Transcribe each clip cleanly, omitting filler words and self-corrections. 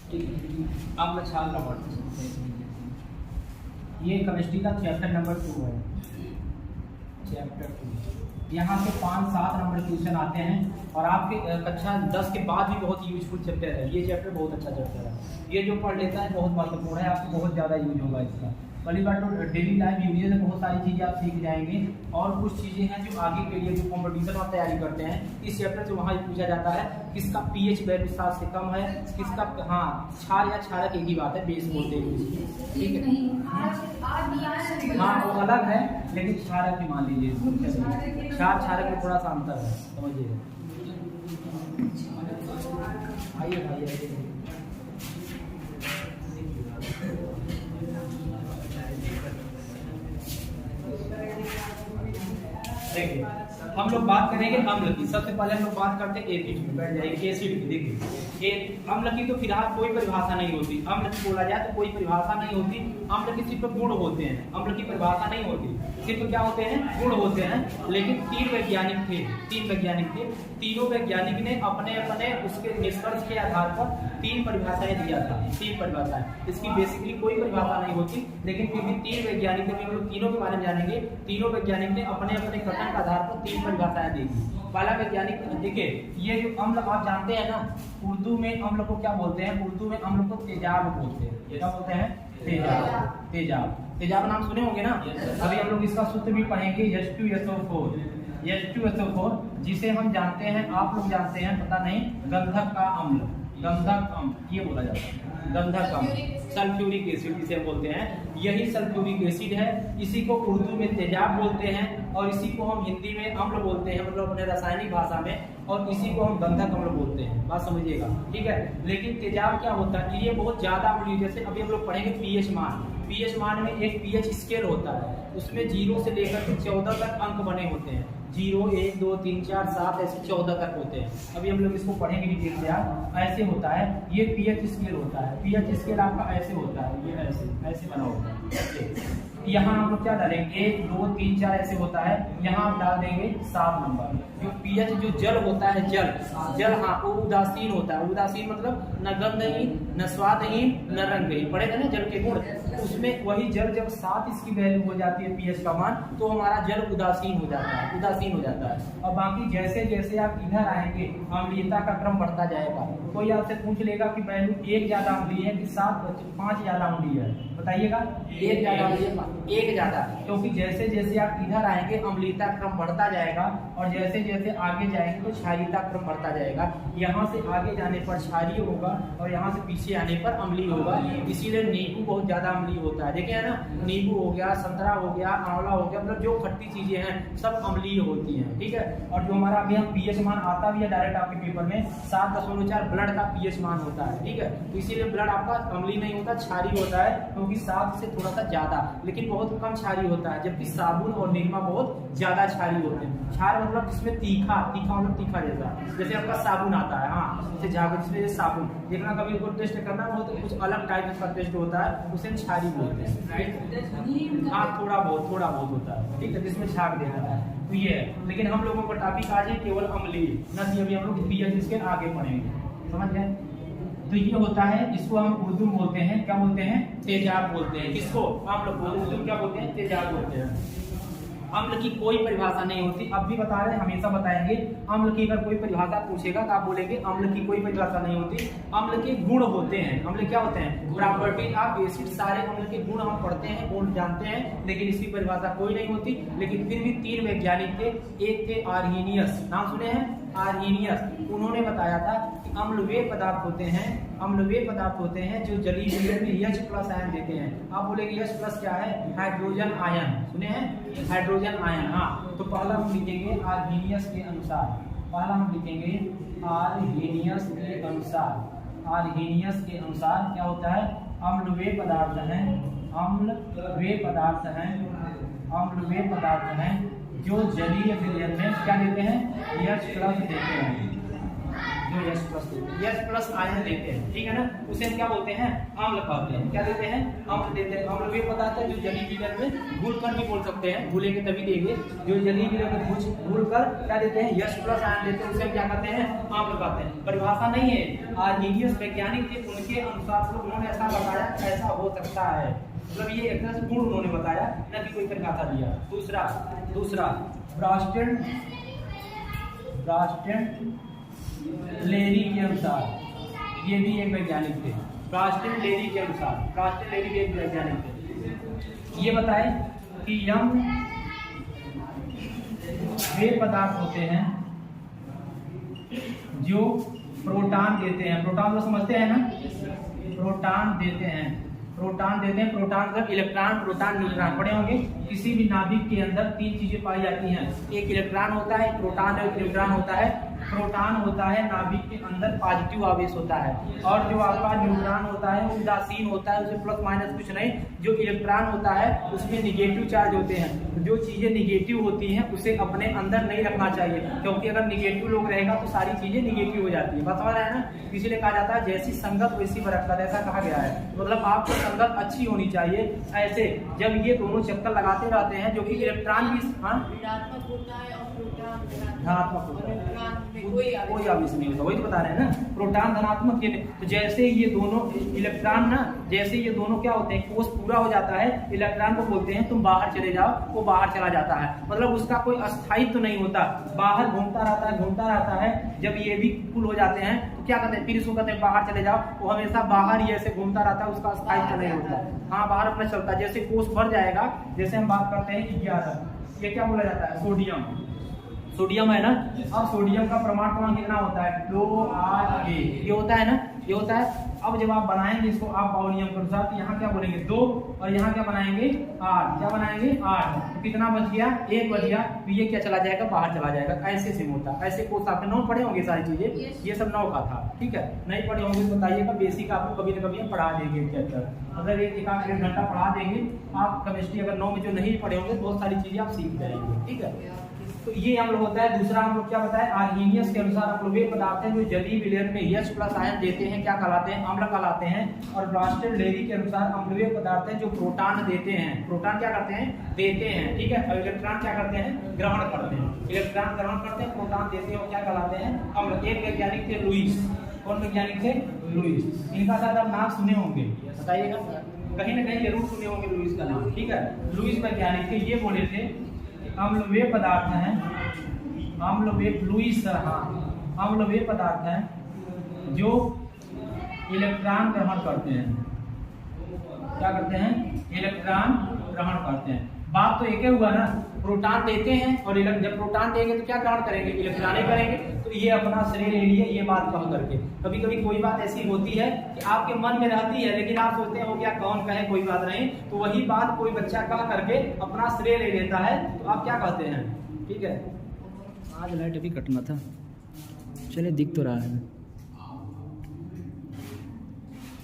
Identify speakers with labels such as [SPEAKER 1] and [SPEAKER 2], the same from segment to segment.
[SPEAKER 1] अम्ल क्षार लवण, ये केमिस्ट्री का चैप्टर नंबर 2 है, चैप्टर 2। यहाँ से 5-7 नंबर क्वेश्चन आते हैं और आपके कक्षा 10 के बाद भी बहुत यूजफुल चैप्टर है। ये चैप्टर बहुत अच्छा चैप्टर है, ये जो पढ़ लेता है बहुत महत्वपूर्ण है, आपको बहुत ज़्यादा यूज होगा इसका। पहली बात तो डेली लाइफ यूजेज में बहुत सारी चीज़ें आप सीख जाएंगे और कुछ चीज़ें हैं जो आगे के लिए जो कॉम्पिटिशन आप तैयारी करते हैं इस चैप्टर से वहाँ पूछा जाता है। किसका पीएच वैल्यू 7 से कम है, किसका क्षार या क्षारक एक ही बात है, बेस बोलते हैं, ठीक है। हाँ वो अलग है, लेकिन क्षारक भी मान लीजिए, क्षारक में थोड़ा सा अंतर है, समझिए। आइए आइए देखिए, हम लोग बात करेंगे अम्ल की। सबसे पहले हम लोग बात करते हैं एसिड में, बैठ जाएंगे एसिड की। देखिए अम्ल की तो फिलहाल कोई परिभाषा नहीं होती, अम्ल की बोला जाए तो कोई परिभाषा नहीं होती। अम्ल के सिर्फ गुण होते हैं, अम्ल की परिभाषा नहीं होती, सिर्फ क्या होते हैं, गुण होते हैं। लेकिन 3 वैज्ञानिक थे, तीनों वैज्ञानिक ने अपने अपने उसके निष्कर्ष के आधार पर 3 परिभाषाएं दिया था, 3 परिभाषाएं। इसकी बेसिकली कोई परिभाषा नहीं होती, लेकिन फिर भी 3 वैज्ञानिक थे, हम लोग तीनों के बारे में जानेंगे। तीनों वैज्ञानिक ने अपने अपने कथन के आधार पर 3 परिभाषाएं दी। पहला वैज्ञानिक, देखिए ये जो अम्ल आप जानते हैं ना, उर्दू में अम्ल को क्या बोलते हैं, उर्दू में अम्ल को तेजाब बोलते हैं। क्या बोलते हैं, तेजाब। तेजाब नाम सुने होंगे ना, अभी हम लोग इसका सूत्र भी पढ़ेंगे, H2SO4, जिसे हम जानते हैं, आप लोग जानते हैं, पता नहीं, गंधक का अम्ल, ये बोला जाता है, गंधक अम्ल, सल्फ्यूरिक एसिड जिसे बोलते हैं, यही सल्फ्यूरिक एसिड है। इसी को उर्दू में तेजाब बोलते हैं और इसी को हम हिंदी में अम्ल बोलते हैं, मतलब अपने रासायनिक भाषा में, और इसी को हम गंधक अम्ल बोलते हैं, बात समझिएगा, ठीक है। लेकिन तेजाब क्या होता है, ये बहुत ज्यादा अम्लीय, जैसे अभी हम लोग पढ़ेंगे पीएच मान में एक पीएच स्केल होता है, उसमें 0 से लेकर 14 तक अंक बने होते हैं, 0, 1, 2, 3, 4, 7 ऐसे 14 तक होते हैं। अभी हम लोग इसको पढ़ेंगे डिटेल से यार। ऐसे होता है, ये पीएच स्केल होता है, पीएच स्केल आपका ऐसे होता है, ये ऐसे बना होता है। यहाँ हम लोग क्या डालेंगे, 1, 2, 3, 4 ऐसे होता है, यहाँ आप डाल देंगे 7 नंबर। जो पीएच जो जल होता है, जल हाँ वो उदासीन होता है। उदासीन मतलब न गंधहीन, न स्वादहीन, न रंगहीन, पढ़े थे ना जल के गुण, उसमें वही जल जब 7 इसकी वैल्यू हो जाती है पीएच का मान, तो हमारा जल उदासीन हो जाता है। और बाकी जैसे जैसे आप इधर आएंगे अम्लीयता का क्रम बढ़ता जाएगा। कोई आपसे पूछ लेगा कि वैल्यू 1 ज्यादा अम्लीय है कि 5 ज्यादा अम्लीय है, बताइएगा। 1 ज्यादा अम्लीय, 1 ज्यादा, क्योंकि जैसे जैसे आप इधर आएंगे अम्लीयता क्रम बढ़ता जाएगा और जैसे जैसे आगे जाएंगे तो क्षारीयता क्रम बढ़ता जाएगा। यहाँ से आगे जाने पर क्षारीय होगा और यहाँ से पीछे आने पर अम्लीय होगा। इसीलिए नींबू बहुत ज्यादा अम्लीय होता है, देखिए ना, नींबू हो गया, संतरा हो गया, आंवला हो गया, मतलब जो खट्टी चीजें हैं सब अम्लीय होती हैं, ठीक है। और जो हमारा अभी हम पीएच मान आता भी है डायरेक्ट आपके पेपर में, 7.4 ब्लड का पीएच मान होता है, ठीक है। तो इसीलिए ब्लड आपका अम्लीय नहीं होता, क्षारीय होता है, क्योंकि 7 से थोड़ा सा ज्यादा, लेकिन बहुत कम क्षारीय होता है। जबकि साबुन और निरमा बहुत ज्यादा क्षारीय होते हैं। क्षार मतलब जिसमें तीखा मतलब तीखा जैसे आपका साबुन आता है, हाँ, जैसे झाग, जिसमें साबुन देखना, कभी उसको टेस्ट करना, बहुत कुछ अलग टाइप का टेस्ट होता है, उसे क्षारीय बोलते हैं। हाँ थोड़ा बहुत होता है, ठीक है, जिसमें झाग देना है, तो ये है। लेकिन हम लोगों का टॉपिक आज है केवल अम्लीय, न कि अभी हम लोग पीएच इसके आगे पढ़ेंगे, समझ गए। तो ये होता है, इसको हम उर्दू में बोलते हैं, क्या बोलते हैं, तेजाब बोलते हैं। किसको, हम लोग उर्दू क्या बोलते हैं, तेजाब बोलते हैं। अम्ल की कोई परिभाषा नहीं होती, अब भी बता रहे हैं, हमेशा बताएंगे। अम्ल की अगर कोई परिभाषा पूछेगा तो आप बोलेंगे अम्ल की कोई परिभाषा नहीं होती। अम्ल के गुण होते हैं, अम्ल क्या होते हैं, प्रॉपर्टीज ऑफ एसिड। सारे अम्ल के गुण हम पढ़ते हैं, गुण जानते हैं, लेकिन इसकी परिभाषा कोई नहीं होती। लेकिन फिर भी 3 वैज्ञानिक थे, एक थे आर्हेनियस, नाम सुने हैं, आर्हेनियस। उन्होंने बताया था कि अम्ल वे पदार्थ होते हैं जो जलीय मिश्रण में H+ आयन देते हैं। आप बोलेंगे H+ क्या है, हाइड्रोजन आयन, सुने हैं, हाइड्रोजन आयन, हाँ। तो पहला हम लिखेंगे आर्हेनियस के अनुसार, आर्हेनियस के अनुसार क्या होता है, अम्ल वे पदार्थ हैं जो जलीय विलयन में क्या देते हैं, H+ देते हैं, जो H प्लस आयन देते हैं, ठीक है ना, उसे हम क्या बोलते हैं, अम्ल कहते हैं। क्या देते हैं, अम्ल देते हैं। अम्ल वे पदार्थ है जो जलीय विलयन में घुलकर भी बोल सकते हैं, घुलेंगे तभी देंगे, जो जलीय विलयन में घुलकर क्या देते हैं, H प्लस आयन देते हैं, उसे हम क्या कहते हैं, अम्ल कहते हैं। परिभाषा नहीं है, आर्हीनियस वैज्ञानिक थे, उनके अनुसार उन्होंने ऐसा बताया ऐसा हो सकता है, मतलब ये एक तरह से गुण उन्होंने बताया, न कि कोई परिभाषा दिया। दूसरा ब्रास्टन लेरी के अनुसार, ये भी एक वैज्ञानिक थे। ब्रास्टन लेरी के अनुसार, ब्रास्टन लेरी भी एक वैज्ञानिक थे, ये बताए कि यम वे पदार्थ होते हैं जो प्रोटॉन देते हैं। प्रोटॉन तो समझते हैं ना, प्रोटॉन देते हैं, प्रोटॉन मतलब इलेक्ट्रॉन, प्रोटॉन, न्यूट्रॉन पढ़े होंगे। किसी भी नाभिक के अंदर तीन चीजें पाई जाती हैं, एक इलेक्ट्रॉन होता है, एक प्रोटॉन है, एक न्यूट्रॉन होता है। प्रोटॉन होता है नाभिक के अंदर पॉजिटिव आवेश होता है, और जो आपका न्यूट्रॉन होता है उदासीन होता है, उसे प्लस माइनस कुछ नहीं। जो इलेक्ट्रॉन होता है उसमें निगेटिव चार्ज होते हैं। जो चीजें निगेटिव होती हैं उसे अपने अंदर नहीं रखना चाहिए, क्योंकि अगर निगेटिव लोग रहेगा तो सारी चीजें निगेटिव हो जाती है। बात समझ रहे हैं ना, इसीलिए कहा जाता है जैसी संगत वैसी बरकत, ऐसा कहा गया है। मतलब आपको संगत अच्छी होनी चाहिए। ऐसे जब ये दोनों चक्कर लगाते रहते हैं, जो कि इलेक्ट्रॉन भी धनात्मक होता है और प्रोटॉन धनात्मक होता है, कोई आवेश नहीं होता, वही तो बता रहे हैं ना, प्रोटॉन धनात्मक के। तो जैसे ये दोनों इलेक्ट्रॉन ना, जैसे ये दोनों क्या होते हैं, कोष पूरा हो जाता है, इलेक्ट्रॉन को बोलते हैं तुम बाहर चले जाओ, वो बाहर चला जाता है, मतलब उसका कोई अस्थायित्व तो नहीं होता, बाहर घूमता रहता है। जब ये भी फुल हो जाते हैं तो क्या कहते हैं, फिर इसको कहते हैं बाहर चले जाओ, वो हमेशा बाहर ही ऐसे घूमता रहता है, उसका अस्थायित्व नहीं होता। हाँ, बाहर अपना चलता है। जैसे कोष भर जाएगा, जैसे हम बात करते हैं 11, ये क्या बोला जाता है, सोडियम है ना। अब सोडियम का परमाणु कितना होता है, 2Ra, ये होता है ना, ये होता है। अब जब आप बनाएंगे इसको आप पावर नियम के अनुसार, तो यहाँ क्या बोलेंगे 2, और यहाँ क्या बनाएंगे 8, क्या बनाएंगे 8, तो कितना बच गया, 1 बच गया, तो ये क्या चला जाएगा, बाहर चला जाएगा। ऐसे सेम होता है। ऐसे कोर्स आपने 9 पढ़े होंगे सारी चीजें, ये सब 9 का था, ठीक है। नहीं पढ़े होंगे तो बताइएगा, बेसिक आपको कभी न कभी हम पढ़ा देंगे चैप्टर, मतलब एक घंटा पढ़ा देंगे आप। केमिस्ट्री अगर 9 में जो नहीं पढ़े होंगे बहुत सारी चीजें आप सीख जाएंगे, ठीक है। तो ये हम लोग होता है। दूसरा हम लोग क्या बताए, आर्हीनियस के अनुसार हम लोग वे पदार्थ हैं जो जलीय विलयन में H प्लस आयन देते हैं, क्या कहलाते हैं, अम्ल कहलाते हैं। और ब्रास्टन लेरी के अनुसार अम्लवीय पदार्थ हैं जो प्रोटॉन देते हैं। प्रोटॉन क्या करते हैं, देते हैं, ठीक है। और इलेक्ट्रॉन क्या करते हैं, ग्रहण करते हैं। इलेक्ट्रॉन ग्रहण करते हैं, प्रोटॉन देते हैं, और क्या कहलाते हैं, अम्ल। एक वैज्ञानिक थे लुईस, कौन वैज्ञानिक थे, लुईस। इनका शायद आप नाम सुने होंगे, बताइएगा, कहीं ना कहीं जरूर सुने होंगे लुईस का नाम, ठीक है। लुईस वैज्ञानिक थे, ये बोले थे अम्ल वे पदार्थ हैं, लुईस, हाँ, अम्ल वे पदार्थ हैं जो इलेक्ट्रॉन ग्रहण करते हैं। क्या करते हैं, इलेक्ट्रॉन ग्रहण करते हैं। बात तो एक ही हुआ ना, प्रोटॉन देते हैं, और जब प्रोटॉन देंगे तो क्या ग्रहण करेंगे, इलेक्ट्रॉन करेंगे। तो ये अपना श्रेय ले लिए, ये बात कह करके। कभी कभी कोई बात ऐसी होती है कि आपके मन में रहती है, लेकिन आप सोचते हैं वो क्या कौन कहे, कोई बात नहीं, तो वही बात कोई बच्चा कह करके अपना श्रेय ले लेता है, तो आप क्या कहते हैं, ठीक है। आज लाइट अभी कटना था, चलिए दिख तो रहा है,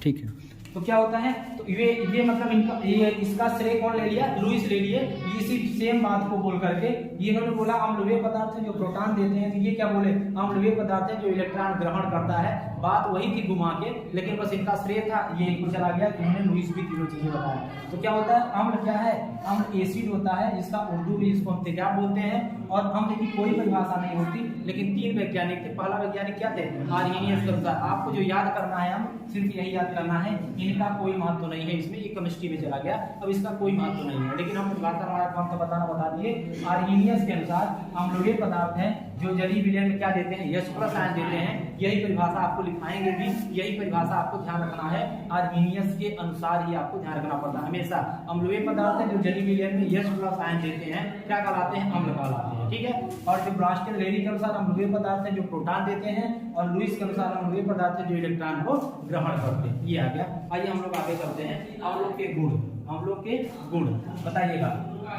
[SPEAKER 1] ठीक है। तो क्या होता है, तो ये मतलब इनका इसका श्रेय कौन ले लिया, लुईस ले लिए। इसी सेम बात को बोल करके ये इन्होंने बोला अम्लवीय पदार्थ है जो प्रोटॉन देते हैं, तो ये क्या बोले, अम्लवीय पदार्थ है जो इलेक्ट्रॉन ग्रहण करता है। बात वही थी घुमा के, लेकिन बस इनका श्रेय था, ये इनको चला गया कि उन्होंने लुईस भी तीनों चीजें बताया। तो क्या होता है, अम्ल क्या है, अम्ल एसिड होता है, जिसका उर्दू में इसको हम तेजाब बोलते हैं। और अम्ल की कोई परिभाषा नहीं होती, लेकिन 3 वैज्ञानिक थे। पहला वैज्ञानिक क्या थे, आर्हीनियस के अनुसार। आपको जो याद करना है, हम सिर्फ यही याद करना है, इनका कोई महत्व नहीं है इसमें, ये केमिस्ट्री में चला गया, अब इसका कोई महत्व नहीं है। लेकिन हम परिभाषा हमारा काम तो बता दिए। आर्हीनियस के अनुसार अम्लवीय पदार्थ हैं जो जलीय विलयन में क्या देते हैं, H प्लस आयन देते हैं। यही परिभाषा आपको लिखाएंगे भी, यही परिभाषा आपको ध्यान रखना है। आर्हीनियस के अनुसार ही आपको ध्यान रखना पड़ता है हमेशा। अम्लवीय पदार्थ है जो जलीय विलयन में H प्लस आयन देते हैं, क्या कहलाते हैं, अम्ल कहलाते हैं, ठीक है। और जो ब्रास्टन लेरी के अनुसार अम्लवीय पदार्थ है जो प्रोटॉन देते हैं, और लुईस के अनुसार अम्लवीय पदार्थ है जो इलेक्ट्रॉन को ग्रहण करते हैं। ये आ गया। आइए हम लोग आगे चलते हैं। अम्लों के गुण, अम्लों के गुण बताइएगा,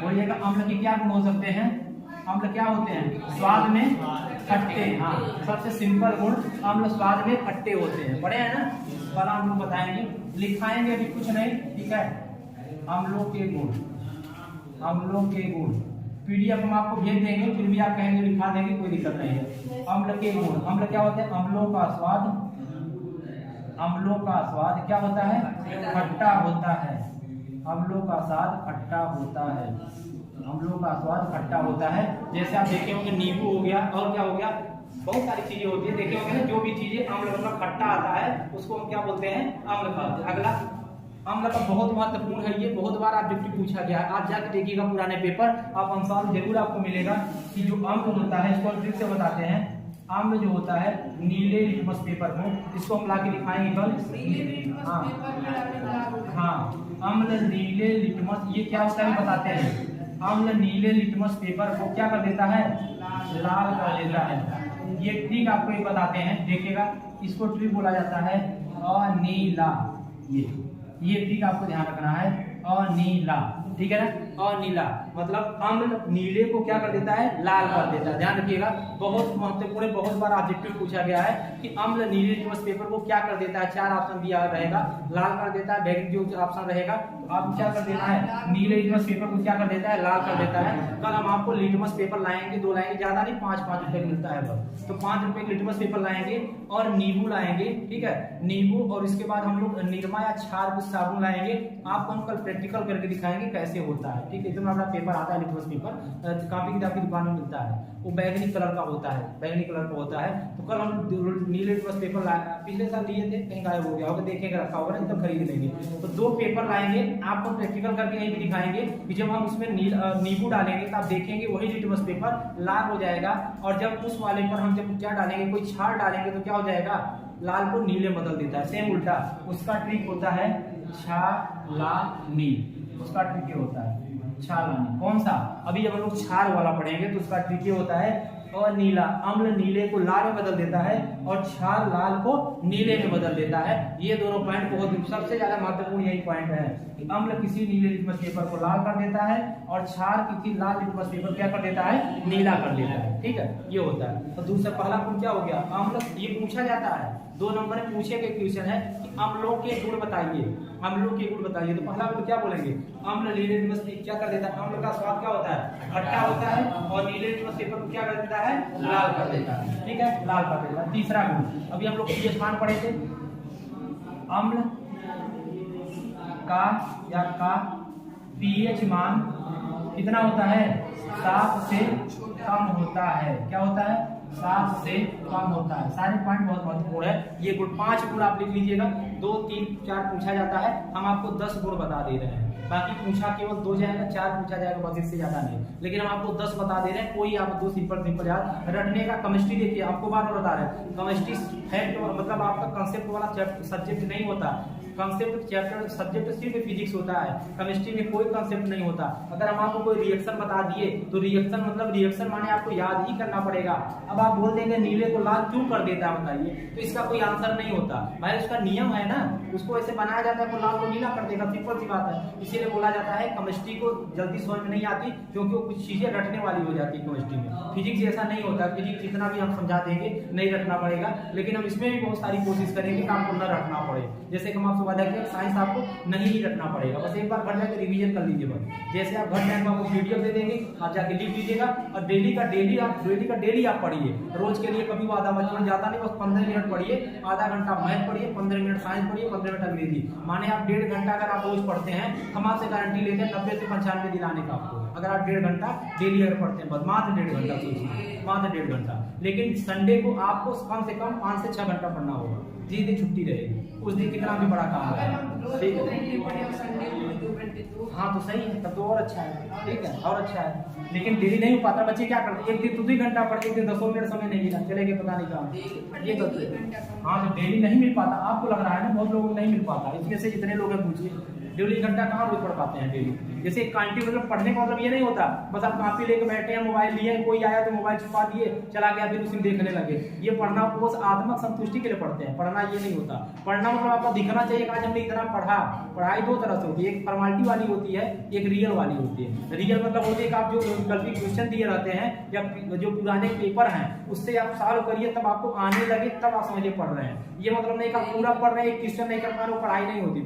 [SPEAKER 1] बोलिएगा अम्ल के क्या गुण हो सकते हैं। अम्ल क्या होते हैं, स्वाद में खट्टे, हाँ, सबसे सिंपल गुण, अम्ल स्वाद में खट्टे होते हैं। पढ़े हैं ना, पहला हम लोग बताएंगे, लिखाएंगे भी कुछ नहीं, ठीक है। अम्लों के गुण, अम्लों के गुण, PDF हम आपको भेज देंगे, फिर भी आप कहेंगे लिखा देंगे, कोई दिक्कत नहीं है। अम्ल के गुण, अम्ल क्या होते हैं? अम्लों का स्वाद, अम्लों का स्वाद क्या होता है? खट्टा होता है। अम्लों का स्वाद खट्टा होता है, अम्लों का स्वाद खट्टा होता है। जैसे आप देखे होंगे नींबू हो गया, और क्या हो गया, बहुत सारी चीजें होती है, देखे होंगे ना, जो भी चीजें अम्ल मतलब खट्टा आता है उसको हम क्या बोलते हैं? अम्ल कहते हैं। अगला अम्ल का बहुत महत्वपूर्ण है, ये बहुत बार ऑब्जेक्टिव पूछा गया है। आप जाके देखिएगा पुराने पेपर, आप आंसर जरूर आपको मिलेगा कि जो अम्ल होता है, इसको हम फिर से बताते हैं। अम्ल जो होता है नीले लिटमस पेपर को, इसको हम लाके दिखाएंगे कल। हाँ, अम्ल नीले लिटमस, ये क्या होता है बताते हैं। अम्ल नीले लिटमस पेपर को क्या कर देता है? लाल कर देता है। ये ट्रिक आपको ये बताते हैं, देखिएगा, इसको ट्रिक बोला जाता है अनीला। ये ट्रिक आपको ध्यान रखना है, अनीला, ठीक है ना। अनीला मतलब अम्ल नीले को क्या कर देता है? लाल कर देता है। ध्यान रखिएगा, बहुत महत्वपूर्ण, बहुत बार ऑब्जेक्टिव पूछा गया है कि अम्ल नीले लिटमस पेपर को क्या कर देता है। 4 ऑप्शन दिया रहेगा, लाल कर देता है, बैगनी जो ऑप्शन रहेगा आप क्या कर देना है? नीले लिटमस पेपर को क्या कर देता है? लाल कर देता है। कल हम आपको लिटमस पेपर लाएंगे, 2 लाएंगे, ज्यादा नहीं, 5-5 रुपए मिलता है बस, तो 5 रुपए लिटमस पेपर लाएंगे और नींबू लाएंगे, ठीक है, नींबू, और इसके बाद हम लोग निरमा या क्षार कुछ साबुन लाएंगे। आपको हम कल प्रैक्टिकल करके दिखाएंगे कैसे होता है, ठीक है। इतना बड़ा पेपर आता है लिटमस पेपर, काफी किताब की दुकान में मिलता है, वो बैगनी कलर का होता है, बैगनी कलर का होता है। तो कल हम नीले लिटमस पेपर लाए, पिछले साल लिए थे, कहीं गायब हो गया होगा, देखेंगे रखा होगा ना, तो खरीद लेंगे। तो 2 पेपर लाएंगे, आपको प्रैक्टिकल करके यही भी दिखाएंगे कि जब हम उसमें नींबू डालेंगे तो आप देखेंगे वही लिटमस पेपर लाल हो जाएगा, और जब उस वाले पर हम जब क्या डालेंगे, कोई क्षार डालेंगे तो क्या हो जाएगा? लाल को नीले बदल देता है। सेम उल्टा उसका ट्रिक होता है क्षार लाल नील, उसका ट्रिक ये होता है क्षार लाल नील। कौन सा? अभी जब हम लोग क्षार वाला पढ़ेंगे तो उसका ट्रिक ये होता है अनीला। अम्ल नीले को लाल में बदल देता है और क्षार लाल को नीले में बदल देता है। ये दोनों पॉइंट बहुत सबसे ज्यादा महत्वपूर्ण यही पॉइंट है कि अम्ल किसी नीले लिटमस पेपर को लाल कर देता है और क्षार किसी लाल लिटमस पेपर क्या कर देता है? नीला कर देता है, ठीक है, ये होता है। तो दूसरा पहला गुण क्या हो गया? अम्ल, ये पूछा जाता है 2 नंबर में पूछे गए क्वेश्चन है कि अम्लों के गुण बताइए, अम्लों के गुण बताइए। तो पहला गुण क्या बोलेंगे? अम्ल नीले लिटमस क्या कर देता है? अम्ल का स्वाद क्या होता है? खट्टा होता है, और नीले लिटमस पेपर को क्या कर देता है? लाल कर देता है, ठीक है, लाल कर देता है। तीसरा गुण, अभी हम लोग pH मान पढ़े थे, अम्ल का pH मान कितना होता है? 7 से कम होता है। क्या होता है? 7 से कम होता है। सारे पॉइंट बहुत महत्वपूर्ण है। ये गुण 5 गुण आप लिख लीजिएगा, 2, 3, 4 पूछा जाता है, हम आपको 10 गुण बता दे रहे हैं। बाकी पूछा केवल 2 जाएगा, 4 पूछा जाएगा, बस इससे ज्यादा नहीं, लेकिन हम आपको 10 बता दे रहे हैं। कोई आप 2 सिंपल याद रटने का। केमिस्ट्री देखिए, आपको बार बार बता रहे हैं, केमिस्ट्री फैक्ट मतलब आपका कंसेप्ट वाला सब्जेक्ट नहीं होता। कंसेप्ट चैप्टर सब्जेक्ट सिर्फ फिजिक्स होता है, केमिस्ट्री में कोई कंसेप्ट नहीं होता। अगर हम आपको कोई रिएक्शन बता दिए तो रिएक्शन मतलब रिएक्शन माने आपको याद ही करना पड़ेगा। अब आप बोल देंगे नीले को लाल क्यों कर देता है बताइए, तो इसका कोई आंसर नहीं होता भाई, उसका नियम है ना, उसको ऐसे बनाया जाता है को लाल को नीला कर देगा, सिंपल सी बात है। इसीलिए बोला जाता है केमिस्ट्री को जल्दी समझ में नहीं आती, क्योंकि वो कुछ चीजें रटने वाली हो जाती है केमिस्ट्री में। फिजिक्स ऐसा नहीं होता, फिजिक्स जितना भी हम समझा देंगे नहीं रटना पड़ेगा, लेकिन हम इसमें भी बहुत सारी कोशिश करेंगे कि आपको न रटना पड़े। जैसे कि हम आपसे वादा किया, साइंस आपको नहीं ही रटना पड़ेगा, बस एक बार घर जाकर रिवीजन कर लीजिए बस। जैसे आप घर जाकर आपको पीडीएफ दे देंगे, आप जाके लिख लीजिएगा, और डेली का डेली आप पढ़िए। रोज के लिए कभी आधा बचपन जाता नहीं, बस 15 मिनट पढ़िए, आधा घंटा मैथ पढ़िए, 15 मिनट साइंस पढ़िए, 15 मिनट अंग्रेजी। माने आप 1.5 घंटा अगर आप रोज पढ़ते हैं, हम आपसे गारंटी लेते हैं 90 से 95 दिलाने का आपको। अगर आप 1.5 घंटा डेली अगर पढ़ते हैं, बस मात्र 1.5 घंटा, सोचिए मात्र 1.5 घंटा। लेकिन संडे को आपको कम से कम 5 से 6 घंटा पढ़ना होगा, जिस दिन छुट्टी रहेगी उस दिन कितना भी बड़ा काम है, ठीक है। हाँ तो सही है, तब तो और अच्छा है, ठीक है, और अच्छा है। लेकिन डेली नहीं हो पाता, बच्चे क्या करते हैं, एक दिन 2 घंटा पढ़, एक दिन 10 मिनट समय नहीं मिला, चले गए पता नहीं कहाँ, ये करते हैं। हाँ तो डेली नहीं मिल पाता, आपको लग रहा है ना बहुत लोगों को नहीं मिल पाता, इसमें से जितने लोग हैं पूछिए डेली घंटा कहाँ रोज पढ़ पाते हैं डेली। जैसे क्वांटिटी मतलब पढ़ने का मतलब ये नहीं होता बस आप कॉपी लेके बैठे हैं, मोबाइल लिए, कोई आया तो मोबाइल छुपा दिए, चला गया, फिर उसी देखने लगे। ये पढ़ना वो आत्मक संतुष्टि के लिए पढ़ते हैं, पढ़ना ये नहीं होता। पढ़ना मतलब आपको दिखना चाहिए आज हमने इतना पढ़ा। पढ़ाई 2 तरह से होती है, एक फॉर्मेलिटी वाली होती है, एक रियल वाली होती है। रियल मतलब होती है कि आप जो कल क्वेश्चन दिए रहते हैं या जो पुराने पेपर हैं उससे आप सॉल्व करिए, तब आपको आने लगे, तब आप समझिए पढ़ रहे हैं। ये मतलब नहीं कि आप पूरा पढ़ रहे हैं, एक क्वेश्चन नहीं कर पा रहे, पढ़ाई नहीं होती,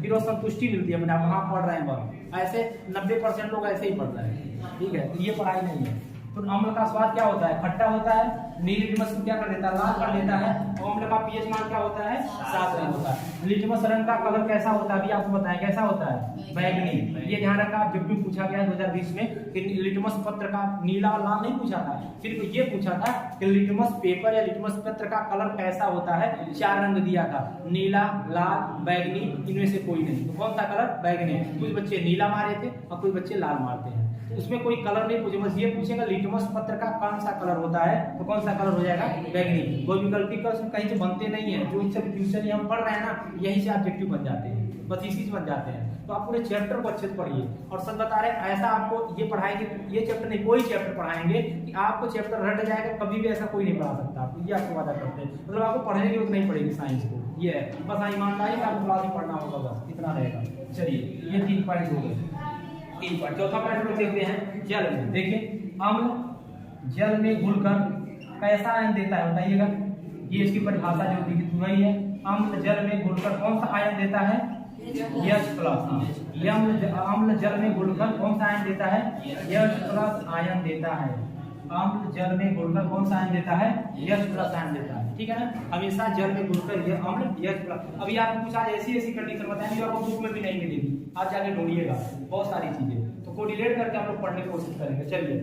[SPEAKER 1] फिर वो संतुष्टि मिलती है, मैंने आप पढ़ रहे हैं बस। ऐसे 90% लोग ऐसे ही पढ़ रहे हैं, ठीक है, ये पढ़ाई नहीं है। तो अम्ल का स्वाद क्या होता है? खट्टा होता है। नील लिटमस को क्या कर देता है? लाल कर देता है। अम्ल का पीएच मान क्या होता है? 7 होता है। लिटमस रंग का कलर कैसा होता है? अभी आपको बताएं कैसा होता है? बैगनी। ये ध्यान रखा, जब भी पूछा गया 2020 में कि लिटमस पत्र का नीला और लाल नहीं पूछा था, सिर्फ ये पूछा था कि लिटमस पेपर या लिटमस पत्र का कलर कैसा होता है। 4 रंग दिया था, नीला, लाल, बैगनी, इनमें से कोई नहीं। तो कौन सा कलर? बैगनी। कुछ बच्चे नीला मारे थे और कुछ बच्चे लाल मारते हैं, उसमें कोई कलर नहीं पूछे, बस ये पूछेगा लिटमस पत्र का कौन सा कलर होता है, तो कौन सा कलर हो जाएगा? बैगनी। कोई विकल्पिक प्रश्न कहीं से बनते नहीं है, जो सब ट्यूशन हम पढ़ रहे हैं ना, यही से ऑब्जेक्टिव बन जाते हैं, बस इसी से बन जाते हैं। तो आप पूरे चैप्टर को अच्छे से पढ़िए। और सच बता रहे हैं, ऐसा आपको ये पढ़ाएंगे, ये चैप्टर नहीं कोई चैप्टर पढ़ाएंगे कि आपको चैप्टर रट जाएगा, कभी भी ऐसा कोई नहीं पढ़ा सकता आपको, ये आपको वादा करते हैं। मतलब आपको पढ़ने की जरूरत नहीं पड़ेगी साइंस को, ये है बस ईमानदारी से आपको क्लास में पढ़ना होगा, बस इतना रहेगा। चलिए, ये 3 पॉइंट हो गए। चौथा पॉइंट लोग देखते हैं जल में। देखिए, अम्ल जल में घुलकर कैसा आयन देता है बताइएगा। ये इसकी परिभाषा जो दी वही है। अम्ल जल में घुलकर कौन सा आयन देता है? H+। अम्ल जल में घुलकर कौन सा आयन देता है? H+ आयन देता है। अम्ल जल में घुलकर कौन सा आयन देता है? H+ आयन देता है, ठीक है ना। हमेशा जल में घुलकर ये अम्ल H+। अभी आपको कुछ आज ऐसी कंडीशन बताएंगे जो आपको बुक में भी नहीं मिलेगी, आप जाके ढूंढिएगा बहुत सारी चीजें, तो कोरिलेट करके हम लोग पढ़ने की कोशिश करेंगे। चलिए,